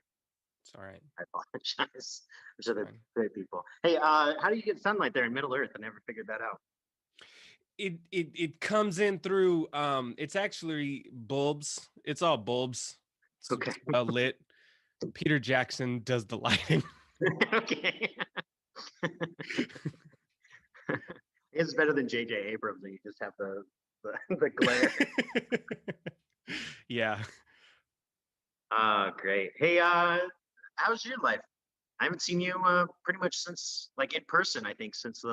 It's all right. I apologize. I'm sure they're great people. Hey, how do you get sunlight there in Middle Earth? I never figured that out. It comes in through it's actually bulbs. It's all bulbs. It's Okay. well lit. Peter Jackson does the lighting. Okay. It's better than J.J. Abrams. You just have the glare. Yeah. Great. Hey, how's your life? I haven't seen you pretty much since, like, in person. I think since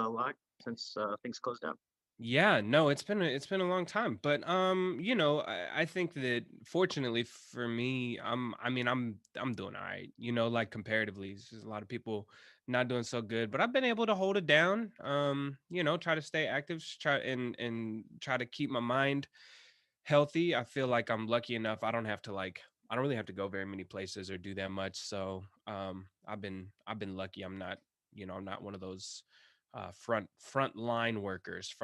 things closed up. Yeah, no, it's been a long time, but I think that fortunately for me, I'm doing all right. Like comparatively, there's a lot of people not doing so good, but I've been able to hold it down. Try to stay active, try to keep my mind healthy. I feel like I'm lucky enough. I don't really have to go very many places or do that much. So I've been lucky. I'm not one of those front of the line workers.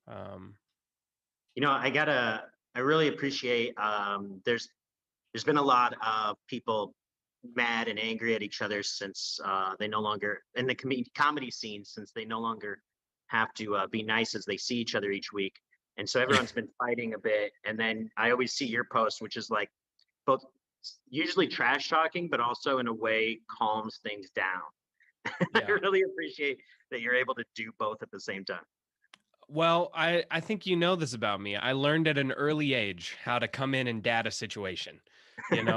I really appreciate there's been a lot of people mad and angry at each other since they no longer in the comedy scene, since they no longer have to be nice as they see each other each week. And so everyone's been fighting a bit. And then I always see your post, which is like both usually trash talking, but also in a way calms things down. Yeah. I really appreciate that you're able to do both at the same time. Well, I think you know this about me. I learned at an early age how to come in and dad a situation, and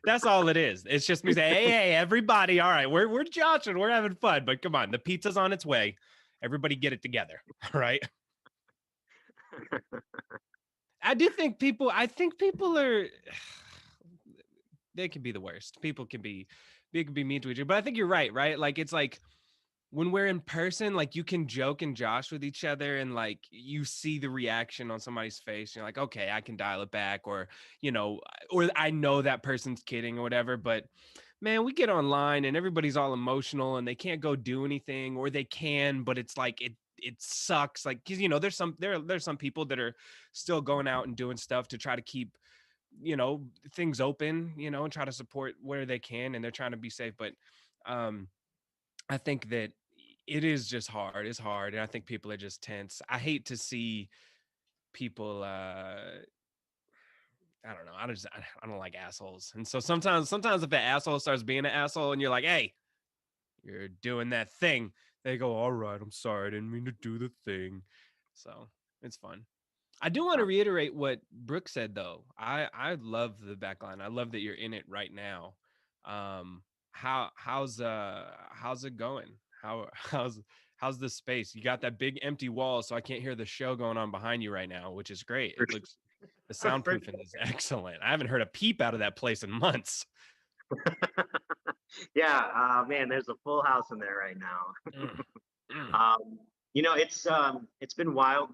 that's all it is. It's just me saying, hey, everybody, all right, we're joshing, we're having fun, but come on, the pizza's on its way. Everybody get it together, all right? I think people are, they can be the worst. People can be mean to each other, but I think you're right? Like, it's like, when we're in person, like you can joke and josh with each other and like you see the reaction on somebody's face. You're like, okay, I can dial it back, or I know that person's kidding or whatever. But man, we get online and everybody's all emotional and they can't go do anything, or they can, but it's like it sucks. Like, 'cause, there's some people that are still going out and doing stuff to try to keep things open, and try to support where they can, and they're trying to be safe. But I think that it is just hard. It's hard. And I think people are just tense. I hate to see people, I don't know. I don't like assholes. And so sometimes if an asshole starts being an asshole and you're like, hey, you're doing that thing, they go, all right, I'm sorry. I didn't mean to do the thing. So it's fun. I do want to reiterate what Brooke said, though. I love the backline. I love that you're in it right now. How's it going? How's the space? You got that big empty wall, so I can't hear the show going on behind you right now, which is great. It looks, the soundproofing is excellent. I haven't heard a peep out of that place in months. Yeah, man, there's a full house in there right now. It's been wild.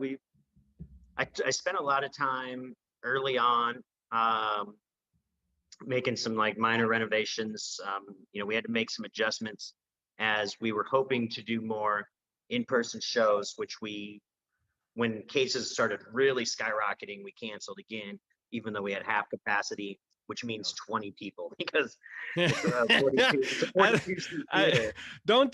I spent a lot of time early on making some like minor renovations. We had to make some adjustments as we were hoping to do more in-person shows, which when cases started really skyrocketing, we canceled again, even though we had half capacity, which means 20 people because it's a 42 seat theater. Don't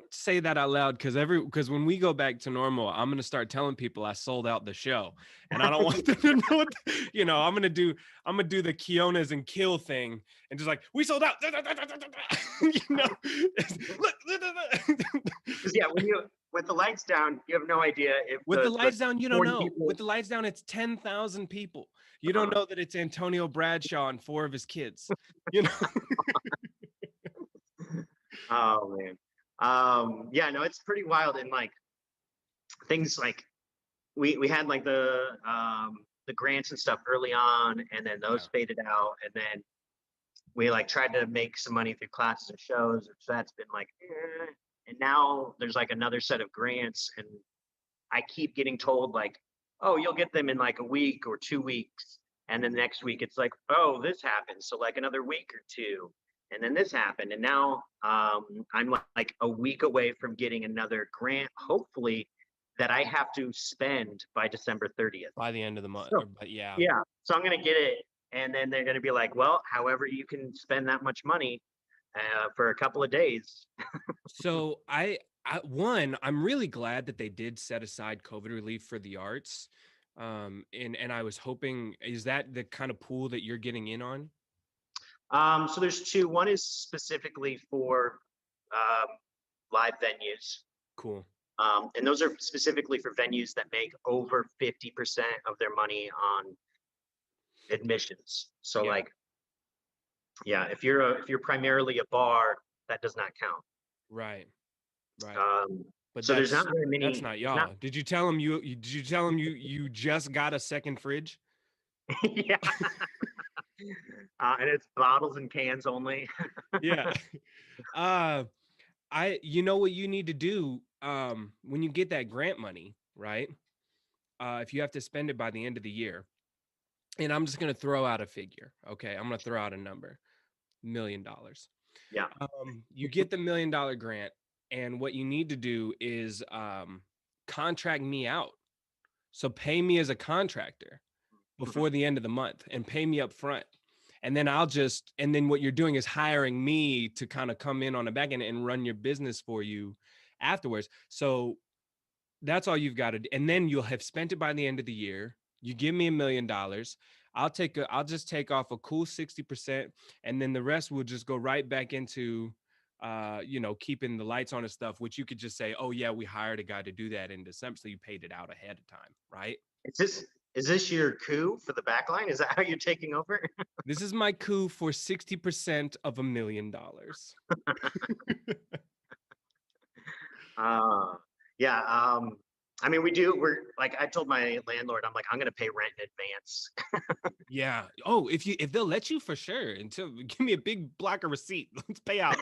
say that out loud, because when we go back to normal, I'm gonna start telling people I sold out the show, and I don't want them to know I'm gonna do the Kionas and Kill thing and just like, we sold out. Look. Yeah, with the lights down, you have no idea if with the lights down, you don't know. people... With the lights down, it's 10,000 people. You don't know that it's Antonio Bradshaw and 4 of his kids. Oh man. Yeah, no, it's pretty wild. And like things like we had like the grants and stuff early on, and then those faded out, and then we like tried to make some money through classes and shows, so that's been like and now there's like another set of grants, and I keep getting told like, oh, you'll get them in like a week or 2 weeks, and then next week it's like, oh, this happened, so like another week or two, and then this happened, and now I'm like a week away from getting another grant, hopefully, that I have to spend by December 30th. By the end of the month. So, but yeah. So I'm gonna get it, and then they're gonna be like, well, however you can spend that much money for a couple of days. So I'm really glad that they did set aside COVID relief for the arts. And I was hoping, is that the kind of pool that you're getting in on? So there's two. One is specifically for live venues. Cool. And those are specifically for venues that make over 50% of their money on admissions. So if you're primarily a bar, that does not count. Right. But so there's not very many. That's not y'all. Did you tell them you just got a second fridge? Yeah. And it's bottles and cans only. Yeah. You know what you need to do when you get that grant money, right? If you have to spend it by the end of the year, and I'm just going to throw out a figure. Okay. I'm going to throw out a number, $1 million. Yeah. You get the $1 million grant, and what you need to do is contract me out. So pay me as a contractor before the end of the month and pay me up front. And then and then what you're doing is hiring me to kind of come in on the back end and run your business for you afterwards. So that's all you've got to do. And then you'll have spent it by the end of the year. You give me $1 million. I'll just take off a cool 60%. And then the rest will just go right back into, keeping the lights on and stuff, which you could just say, oh yeah, we hired a guy to do that in December. So you paid it out ahead of time. Right. Is this your coup for the backline? Is that how you're taking over? This is my coup for 60% of $1 million. I mean, we're like, I told my landlord, I'm like, I'm going to pay rent in advance. Yeah. Oh, if they'll let you, for sure. Until give me a big block of receipt. Let's pay out.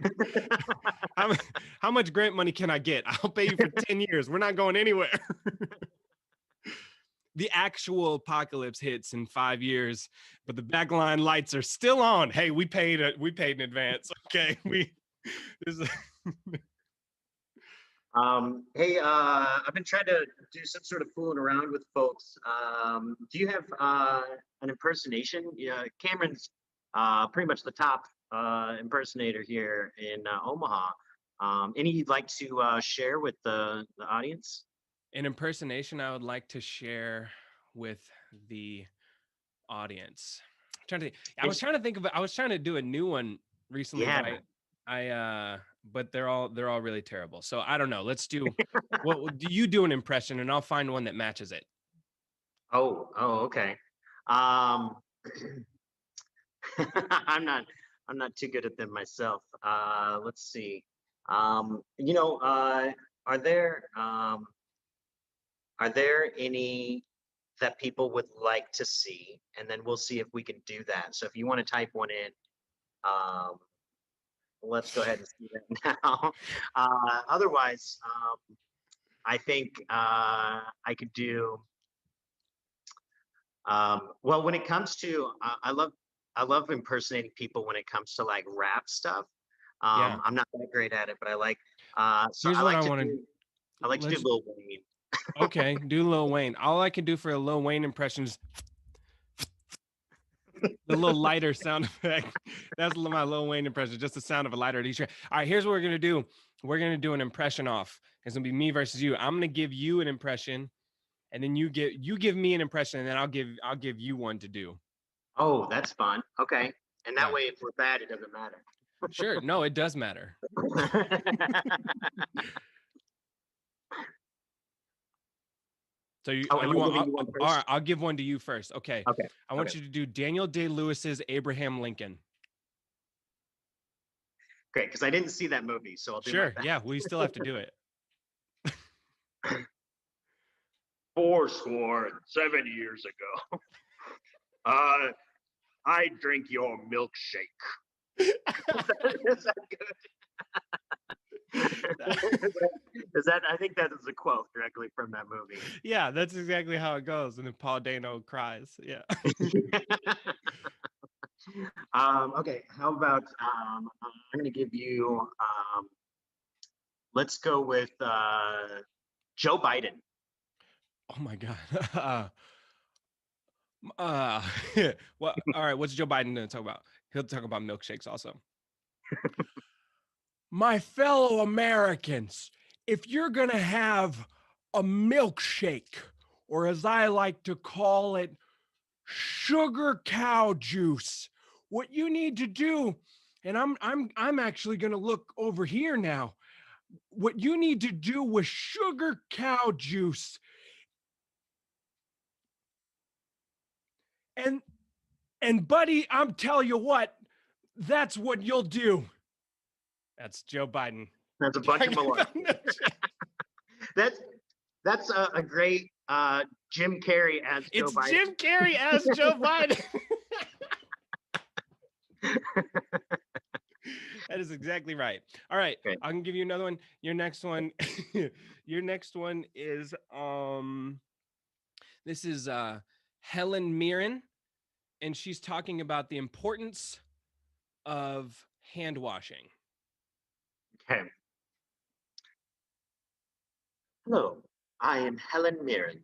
How much grant money can I get? I'll pay you for 10 years. We're not going anywhere. The actual apocalypse hits in 5 years, but the backline lights are still on. Hey, we paid in advance. Okay. Hey, I've been trying to do some sort of fooling around with folks. Do you have an impersonation? Yeah, Cameron's pretty much the top impersonator here in Omaha. Any you'd like to share with the audience? An impersonation I would like to share with the audience. I was trying to think of it. I was trying to do a new one recently, but they're all really terrible. So I don't know. Let's do do you do an impression, and I'll find one that matches it. Oh, okay. I'm not too good at them myself. Let's see. Are there any that people would like to see? And then we'll see if we can do that. So if you want to type one in, let's go ahead and see that now. Otherwise, I think I could do. Well, when it comes to, I love impersonating people when it comes to like rap stuff. Yeah. I'm not that great at it, but I like. So Here's I what like I to want do. I like to do let's Lil Wayne. okay, do Lil Wayne. All I can do for a Lil Wayne impression is the little lighter sound effect. That's my Lil Wayne impression, just the sound of a lighter. All right, here's what we're gonna do. We're gonna do an impression off. It's gonna be me versus you. I'm gonna give you an impression, and then you give me an impression, and then I'll give you one to do. Oh, that's fun. Okay, and that Yeah. way, if we're bad, it doesn't matter. Sure. No, it does matter. So you Oh, am you I want giving you one all right, first? I'll give one to you first. Okay. Okay. I want Okay. you to do Daniel Day-Lewis's Abraham Lincoln. Great, because I didn't see that movie, so I'll do my Sure. best. Yeah, we still have to do it. 7 years ago, I drink your milkshake. Is that good? Is that? I think that is a quote directly from that movie. Yeah, that's exactly how it goes. And then Paul Dano cries. Yeah. Okay, how about I'm going to give you. Let's go with Joe Biden. Oh my God. Well, all right. What's Joe Biden going to talk about? He'll talk about milkshakes also. My fellow Americans, if you're going to have a milkshake, or as I like to call it, sugar cow juice, what you need to do, and I'm actually going to look over here now. What you need to do with sugar cow juice and buddy, I'm telling you what, that's what you'll do. That's Joe Biden. That's a bunch of malarkey. That's a great Jim Carrey as Joe It's Biden. Jim Carrey as Joe Biden. That is exactly right. All right, Okay. I can give you another one. Your next one, your next one is this is Helen Mirren, and she's talking about the importance of hand washing. Okay. Hello, I am Helen Mirren,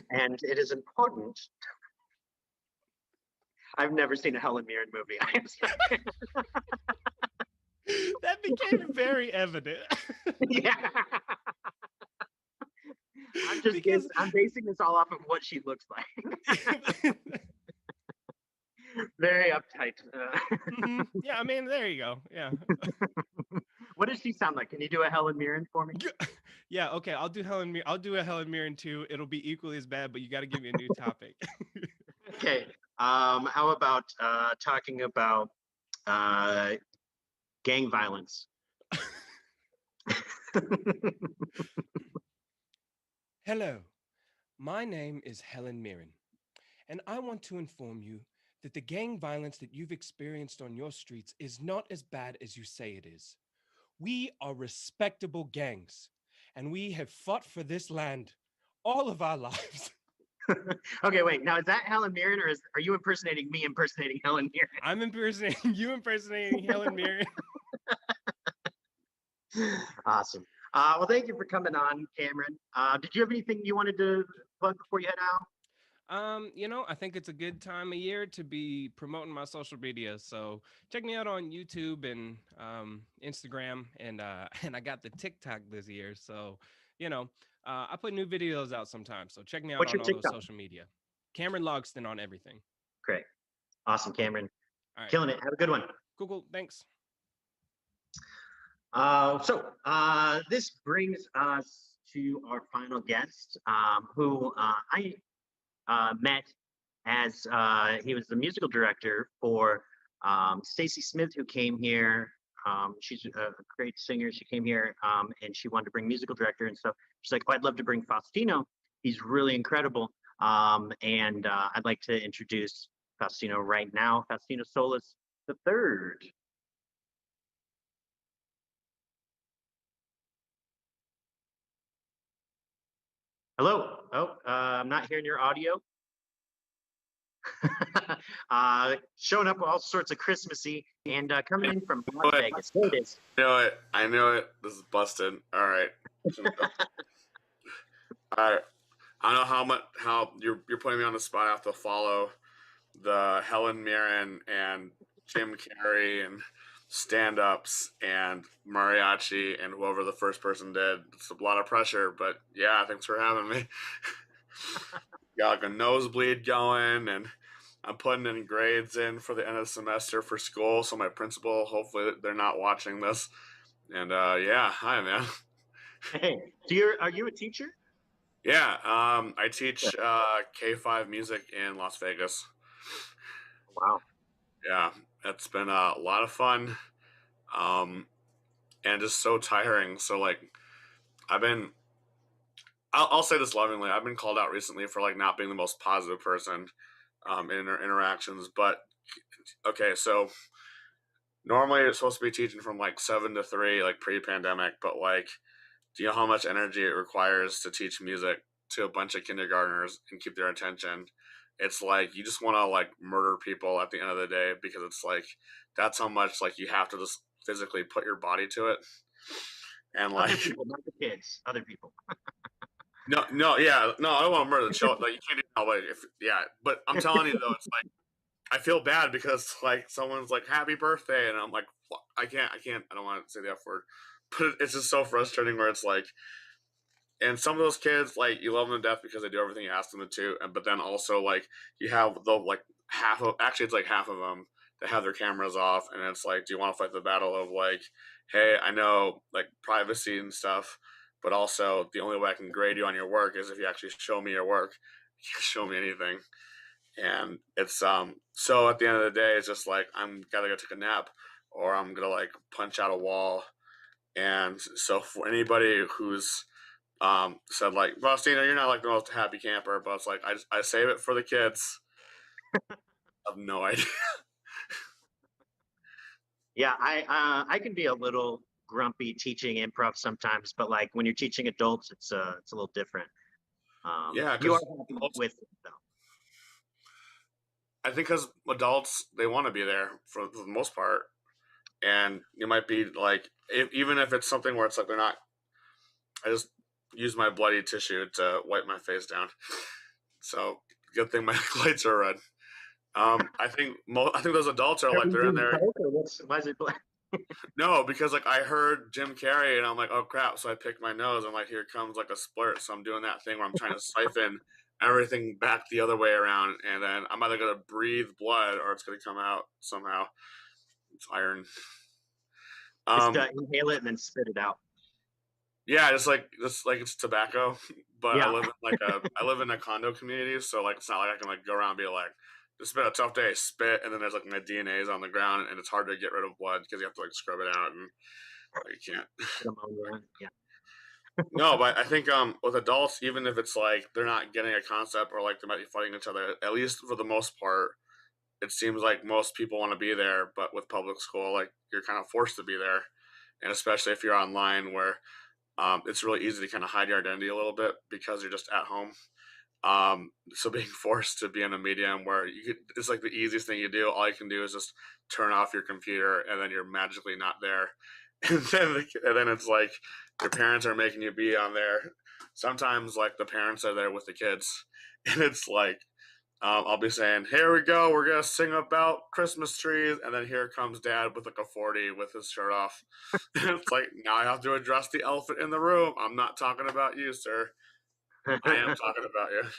and it is important. I've never seen a Helen Mirren movie. I am sorry. That became very evident. Yeah. I'm basing this all off of what she looks like. Very uptight. Yeah, I mean, there you go. Yeah. What does she sound like? Can you do a Helen Mirren for me? Yeah. Okay. I'll do a Helen Mirren too. It'll be equally as bad, but you got to give me a new topic. Okay. How about talking about gang violence? Hello, my name is Helen Mirren, and I want to inform you that the gang violence that you've experienced on your streets is not as bad as you say it is. We are respectable gangs, and we have fought for this land all of our lives. Okay, wait. Now, is that Helen Mirren, or are you impersonating me impersonating Helen Mirren? I'm impersonating you impersonating Helen Mirren. Awesome. Well, thank you for coming on, Cameron. Did you have anything you wanted to plug before you head out? I think it's a good time of year to be promoting my social media. So check me out on YouTube and Instagram, and I got the TikTok this year. So I put new videos out sometimes. So check me out What's on your all TikTok? those social media. Cameron Logsden on everything. Great. Awesome, Cameron. All right. Killing it. Have a good one. Cool. Thanks. This brings us to our final guest, who I met as he was the musical director for Stacy Smith, who came here. She's a great singer. She came here and she wanted to bring musical director. And so she's like, oh, I'd love to bring Faustino. He's really incredible. And I'd like to introduce Faustino right now. Faustino Solis the third. Hello. Oh, I'm not hearing your audio. Showing up with all sorts of Christmassy and coming in from Las Vegas. There it is. I knew it. This is busted. All right. All right. I don't know how you're putting me on the spot. I have to follow the Helen Mirren and Jim Carrey and stand-ups and mariachi and whoever the first person did. It's a lot of pressure, but yeah, thanks for having me. Got like a nosebleed going, and I'm putting in grades in for the end of the semester for school. So my principal, hopefully they're not watching this. And yeah, hi man. Hey, are you a teacher? Yeah, I teach K5 music in Las Vegas. Wow. Yeah, it's been a lot of fun, and just so tiring. So like, I'll say this lovingly. I've been called out recently for like not being the most positive person in interactions. But okay, so normally it's supposed to be teaching from like 7 to 3, like pre-pandemic. But like, do you know how much energy it requires to teach music to a bunch of kindergartners and keep their attention? It's like you just want to like murder people at the end of the day, because it's like that's how much like you have to just physically put your body to it. And Other like people, not the kids. Other people. no, yeah, no, I don't want to murder the children. Like you can't do like but I'm telling you though, it's like I feel bad because like someone's like happy birthday, and I'm like I can't, I don't want to say the F word, but it's just so frustrating where it's like. And some of those kids, like you love them to death because they do everything you ask them to do, but then also like you have the like it's like half of them that have their cameras off, and it's like, do you want to fight the battle of like, hey, I know like privacy and stuff, but also the only way I can grade you on your work is if you actually show me your work. You can't show me anything, and it's so at the end of the day, it's just like I'm gotta go take a nap, or I'm gonna like punch out a wall. And so for anybody who's said like, Faustino, you're not like the most happy camper, but it's like I save it for the kids. I have no idea. Yeah, I can be a little grumpy teaching improv sometimes, but like when you're teaching adults, it's a little different. Yeah, You are because happy with it though. I think because adults they want to be there for the most part, and you might be like, even if it's something where it's like they're not. I just use my bloody tissue to wipe my face down. So good thing my lights are red. I think those adults are like they're in there. Why is it black? No, because like I heard Jim Carrey and I'm like, oh crap! So I picked my nose and like here comes like a splurt. So I'm doing that thing where I'm trying to siphon everything back the other way around, and then I'm either gonna breathe blood or it's gonna come out somehow. It's iron. Just inhale it and then spit it out. Yeah, just like it's tobacco, but Yeah. I live in a condo community, so like it's not like I can like go around and be like, "This has been a tough day." Spit, and then there's like my DNA is on the ground, and it's hard to get rid of blood because you have to like scrub it out, and like, you can't. Yeah. No, but I think with adults, even if it's like they're not getting a concept or like they might be fighting each other, at least for the most part, it seems like most people want to be there. But with public school, like you're kind of forced to be there, and especially if you're online, where it's really easy to kind of hide your identity a little bit because you're just at home. So being forced to be in a medium where it's like the easiest thing you do. All you can do is just turn off your computer, and then you're magically not there. And then it's like your parents are making you be on there. Sometimes like the parents are there with the kids, and it's like I'll be saying, "Here we go, we're gonna sing about Christmas trees," and then here comes Dad with like a 40 with his shirt off. And it's like, now I have to address the elephant in the room. I'm not talking about you, sir. I am talking about you.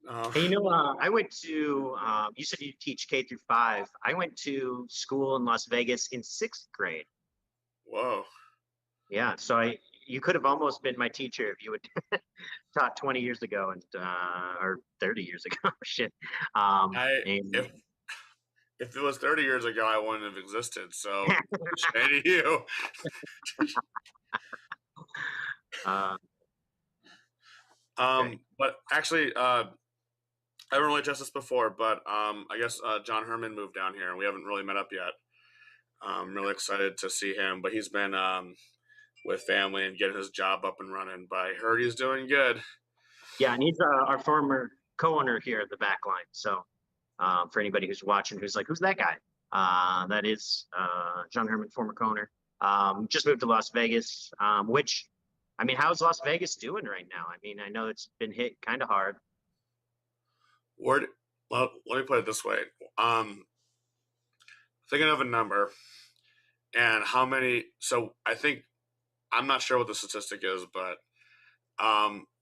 And I went to. You said you teach K-5. I went to school in Las Vegas in 6th grade. Whoa. Yeah, so you could have almost been my teacher if you had taught 20 years ago or 30 years ago. Shit. If it was 30 years ago, I wouldn't have existed. So, shame to you. But actually, I haven't really addressed this before, but I guess John Herman moved down here, and we haven't really met up yet. I'm really excited to see him, but he's been with family and getting his job up and running. But I heard he's doing good. Yeah, and he's our former co-owner here at the back line. So for anybody who's watching, who's like, who's that guy? That is John Herman, former co-owner. Just moved to Las Vegas, which, I mean, how's Las Vegas doing right now? I mean, I know it's been hit kind of hard. Well, let me put it this way. Thinking of a number and how many. So I think, I'm not sure what the statistic is, but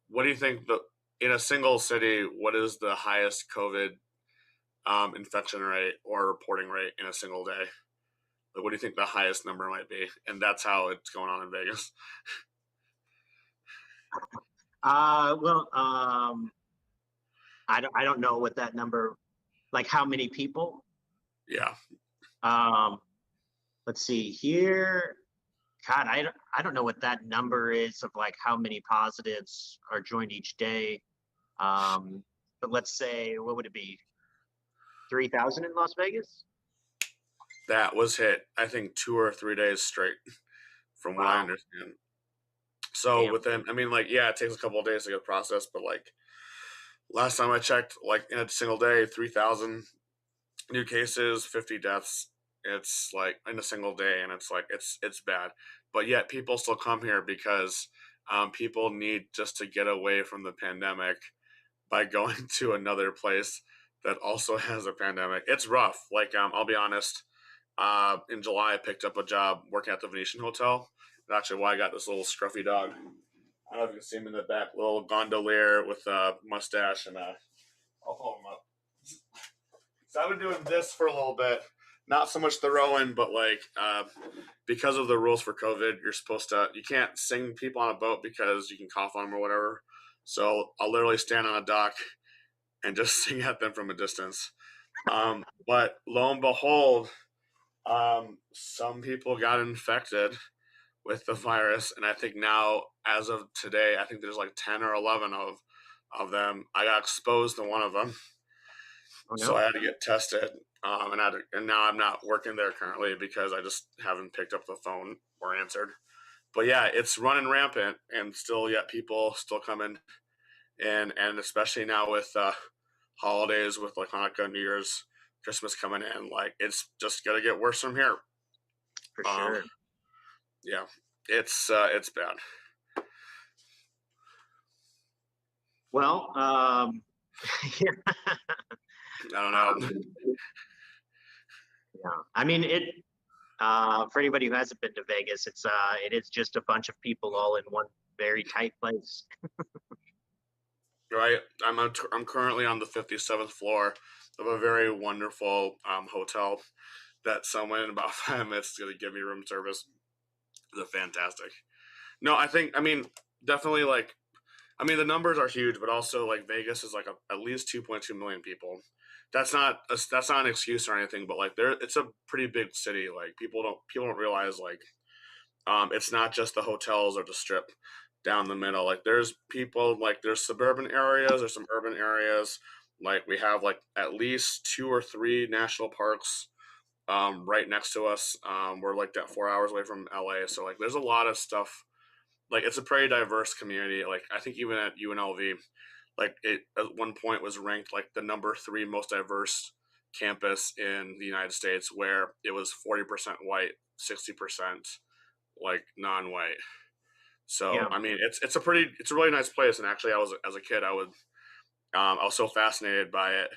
what do you think in a single city, what is the highest COVID infection rate or reporting rate in a single day? Like, what do you think the highest number might be? And that's how it's going on in Vegas. Well, I don't know what that number, like how many people. Yeah. Let's see here. God, I don't know what that number is of like how many positives are joined each day. But let's say, what would it be? 3,000 in Las Vegas? That was hit, I think, 2 or 3 days straight, from what I Wow. understand. So Damn. within, I mean, like, yeah, it takes a couple of days to get processed, but like last time I checked, like in a single day, 3,000 new cases, 50 deaths. It's like in a single day, and it's like it's bad. But yet people still come here because people need just to get away from the pandemic by going to another place that also has a pandemic. It's rough. Like, I'll be honest. In July, I picked up a job working at the Venetian Hotel. That's actually why I got this little scruffy dog. I don't know if you can see him in the back, little gondolier with a mustache, and I'll pull him up. So I've been doing this for a little bit. Not so much the rowing, but like because of the rules for COVID, you can't sing people on a boat because you can cough on them or whatever. So I'll literally stand on a dock and just sing at them from a distance. But lo and behold, some people got infected with the virus, and I think now, as of today, I think there's like 10 or 11 of them. I got exposed to one of them. Oh, no. So I had to get tested, and now I'm not working there currently because I just haven't picked up the phone or answered. But yeah, it's running rampant, and still yet people still coming in, and especially now with holidays, with like Hanukkah, New Year's, Christmas coming in, like it's just gonna get worse from here. For sure. Yeah, it's bad. Well, yeah. I don't know. Yeah. I mean, for anybody who hasn't been to Vegas, it is just a bunch of people all in one very tight place. Right, I'm currently on the 57th floor of a very wonderful hotel that someone in about 5 minutes is going to give me room service. It's fantastic. No, I mean, definitely, like, I mean, the numbers are huge, but also like Vegas is like at least 2.2 million people. That's not an excuse or anything, but like it's a pretty big city. Like people don't realize, like, it's not just the hotels or the strip down the middle. Like there's people, like there's suburban areas, there's some urban areas. Like we have like at least 2 or 3 national parks right next to us. We're like that 4 hours away from LA. So like there's a lot of stuff. Like it's a pretty diverse community. Like I think even at UNLV, like it at one point was ranked like the number 3 most diverse campus in the United States, where it was 40% white, 60% like non-white. So Yeah. I mean, it's a really nice place. And actually, as a kid, I was so fascinated by it,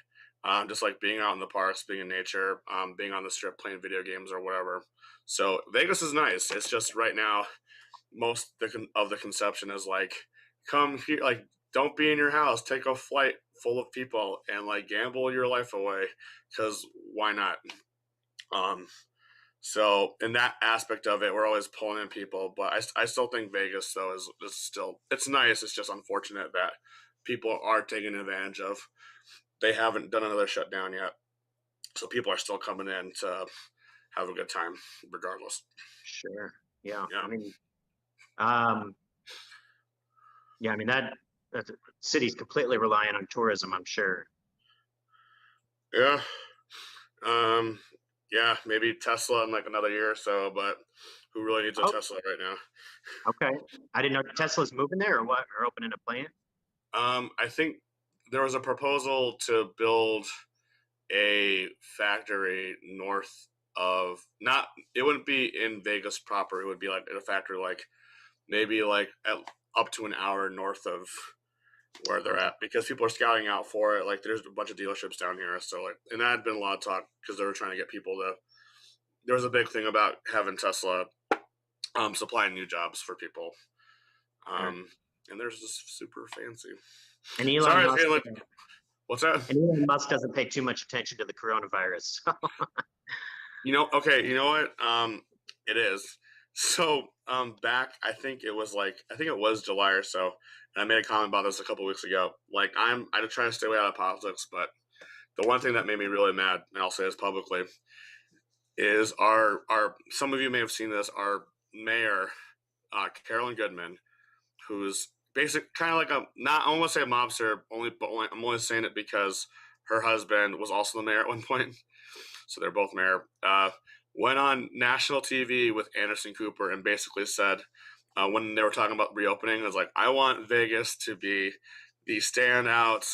just like being out in the parks, being in nature, being on the strip, playing video games or whatever. So Vegas is nice. It's just right now, most of the conception is like, come here, like don't be in your house, take a flight full of people and like gamble your life away, because why not? So in that aspect of it, we're always pulling in people, but I still think Vegas though is still, it's nice. It's just unfortunate that people are taking advantage of. They haven't done another shutdown yet, so people are still coming in to have a good time, regardless. Sure. Yeah. Yeah. I mean, yeah. I mean that city's completely reliant on tourism, I'm sure. Yeah. Yeah, maybe Tesla in like another year or so, but who really needs a Oh. Tesla right now. Okay. I didn't know Tesla's moving there or what, or opening a plant. I think there was a proposal to build a factory north of not. It wouldn't be in Vegas proper. It would be like a factory like maybe like up to an hour north of where they're at, because people are scouting out for it. Like there's a bunch of dealerships down here, so like, and that had been a lot of talk because they were trying to get people to. There was a big thing about having Tesla supplying new jobs for people, and there's just super fancy. And Elon Sorry, Musk, like, what's that? and Elon Musk doesn't pay too much attention to the coronavirus. Okay, you know what? It is. So, back, I think it was July or so, and I made a comment about this a couple weeks ago. Like, I just try to stay away out of politics, but the one thing that made me really mad, and I'll say this publicly, is our some of you may have seen this, our mayor, Carolyn Goodman, who's kind of like I won't say a mobster, I'm only saying it because her husband was also the mayor at one point, so they're both mayor. Went on national TV with Anderson Cooper and basically said, when they were talking about reopening, it was like, I want Vegas to be the standout,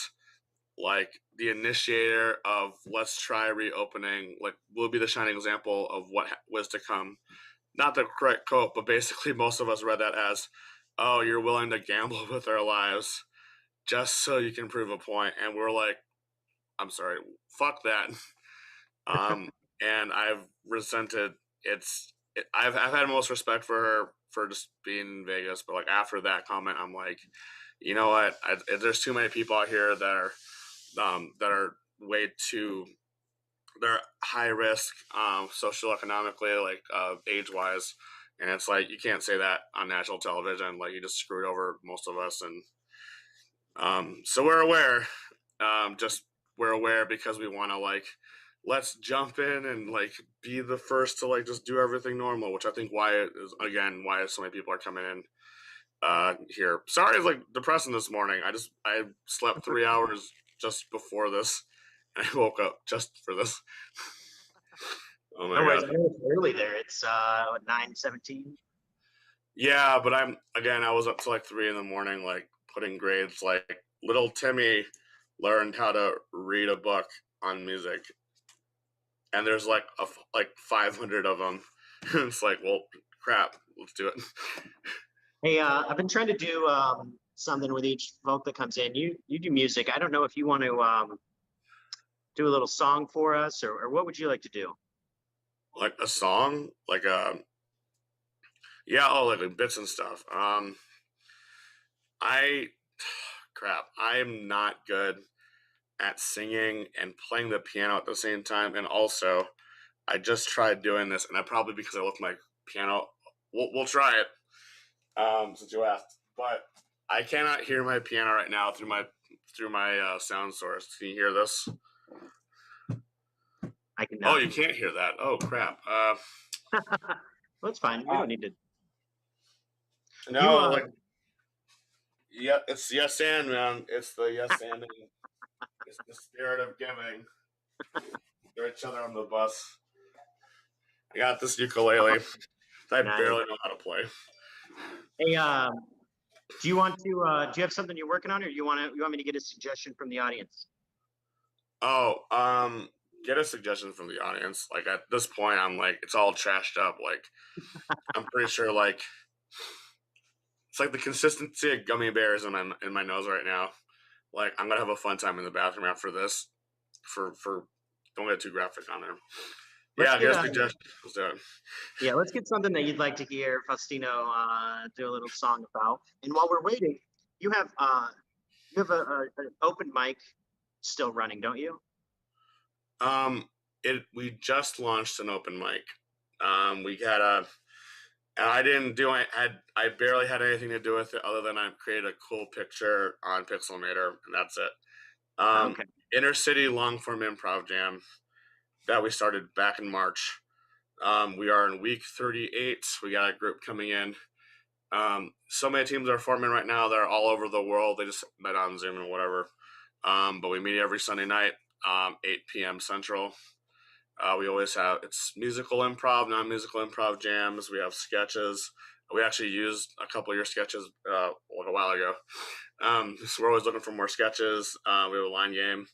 like the initiator of let's try reopening, like we'll be the shining example of what was to come. Not the correct quote, but basically most of us read that as, oh, you're willing to gamble with our lives just so you can prove a point. And we're like, I'm sorry, fuck that. And I've resented I've had most respect for her for just being in Vegas, but like after that comment, I'm like, you know what? There's too many people out here that are way too, they're high risk, socioeconomically, like age wise, and it's like you can't say that on national television. Like you just screwed over most of us, and so we're aware. We're aware because we want to like let's jump in and like be the first to like just do everything normal, which I think why so many people are coming in here. Sorry, it's like depressing this morning. I slept 3 hours just before this, and I woke up just for this. Oh my god! It's early there. It's 9:17. Yeah, but I was up till like 3 a.m, like putting grades. Like little Timmy learned how to read a book on music, and there's like 500 of them. It's like, well, crap, let's do it. Hey, I've been trying to do something with each vote that comes in. You do music. I don't know if you want to do a little song for us, or what would you like to do? Like a song, like like bits and stuff. I'm not good at singing and playing the piano at the same time, and also I just tried doing this, and I probably because I left my piano. We'll try it. Since you asked, but I cannot hear my piano right now through my sound source. Can you hear this? I can. Oh, you can't hear that. Oh crap. Well, it's fine. We don't need to. No, yeah, it's yes and man. It's the yes and. It's the spirit of giving. Throw each other on the bus. I got this ukulele. I barely know how to play. Hey, do you want to? Do you have something you're working on, or you want me to get a suggestion from the audience? Oh, get a suggestion from the audience. Like at this point, I'm like, it's all trashed up. Like, I'm pretty sure like it's like the consistency of gummy bears in my nose right now. Like I'm gonna have a fun time in the bathroom after this. For don't get too graphic on there. Let's get a suggestion. Let's do it. Yeah, let's get something that you'd like to hear Faustino do a little song about. And while we're waiting, you have an open mic still running, don't you? We just launched an open mic. We had and I didn't do it. I barely had anything to do with it other than I created a cool picture on Pixelmator, and that's it. Okay. Inner City Long Form Improv Jam that we started back in March. We are in week 38. We got a group coming in. So many teams are forming right now. They're all over the world. They just met on Zoom and whatever. But we meet every Sunday night, 8 p.m. Central. We always have it's musical improv, non-musical improv jams. We have sketches. We actually used a couple of your sketches a while ago. So we're always looking for more sketches. We have a line game.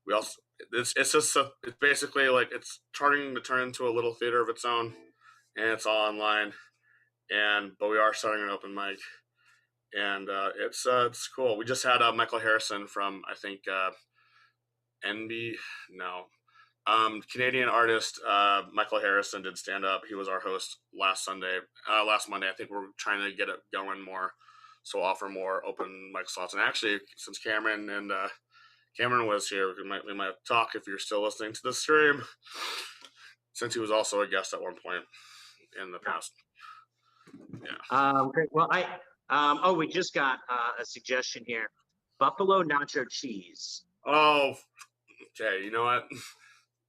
We also it's just it's basically like it's starting to turn into a little theater of its own, and it's all online. But we are starting an open mic, and it's cool. We just had Michael Harrison from I think NB no Canadian artist Michael Harrison did stand up. He was our host last Monday. I think we're trying to get it going more, so offer more open mic slots. And actually, since Cameron was here, we might talk if you're still listening to the stream, since he was also a guest at one point in the past. Yeah. Great. Well, we just got a suggestion here: buffalo nacho cheese. Oh, okay. You know what?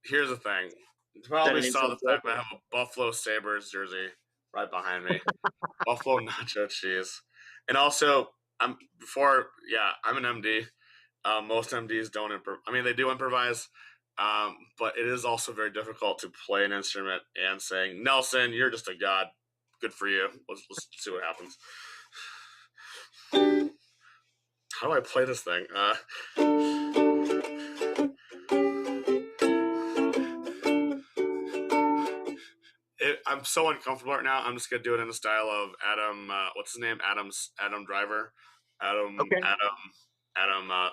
Here's the thing. You probably saw the fact that I have a Buffalo Sabres jersey right behind me. Buffalo nacho cheese. And also, I'm an MD. Most MDs don't they do improvise, but it is also very difficult to play an instrument and saying, Nelson, you're just a god. Good for you. Let's see what happens. How do I play this thing? I'm so uncomfortable right now. I'm just gonna do it in the style of Adam. What's his name? Adam Driver. Adam. Okay. Adam.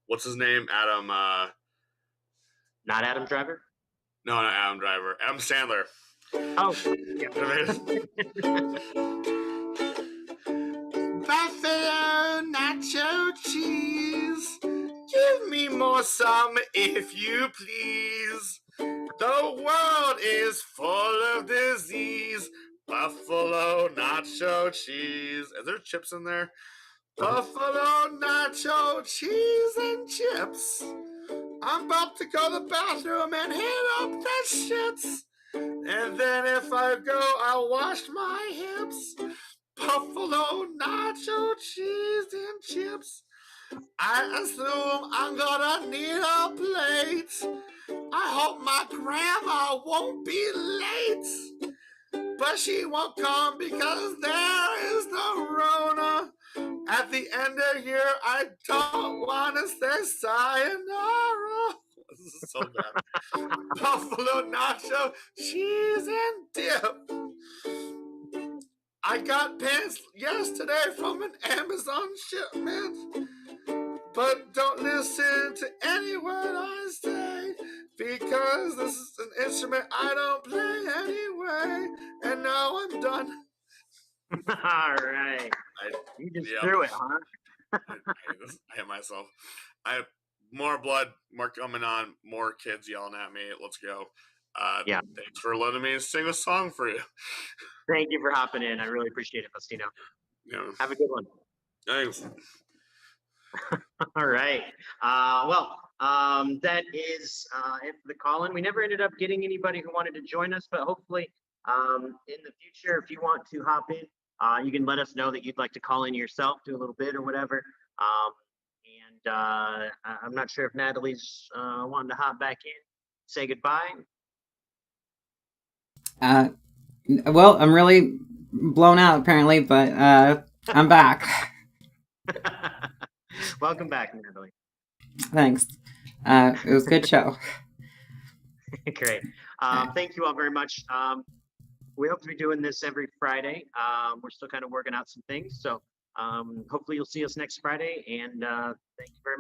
What's his name? Adam. Not Adam Driver. No, not Adam Driver. Adam Sandler. Oh. Yeah. Buffalo nacho cheese. Give me more some, if you please. The world is full of disease. Buffalo nacho cheese. Is there chips in there? Buffalo nacho cheese and chips. I'm about to go to the bathroom and hit up the shits. And then if I go, I'll wash my hips. Buffalo nacho cheese and chips. I assume I'm gonna need a plate. I hope my grandma won't be late. But she won't come because there is no Rona. At the end of here, I don't want to say sayonara. This is so bad. Buffalo nacho cheese and dip. I got pants yesterday from an Amazon shipment. But don't listen to any word I say, because this is an instrument I don't play anyway. And now I'm done. All right. You just threw it, huh? I hate myself. I have more blood, more coming on, more kids yelling at me. Let's go. Thanks for letting me sing a song for you. Thank you for hopping in. I really appreciate it, Faustino. Yeah. Have a good one. Thanks. All right. That is it for the call-in. We never ended up getting anybody who wanted to join us, but hopefully in the future, if you want to hop in, you can let us know that you'd like to call in yourself, do a little bit or whatever. I'm not sure if Natalie's wanting to hop back in, say goodbye. Well, I'm really blown out apparently, but I'm back. Welcome back, Natalie. Thanks. It was a good show. Great. Thank you all very much. We hope to be doing this every Friday. We're still kind of working out some things. So hopefully you'll see us next Friday. And thank you very much.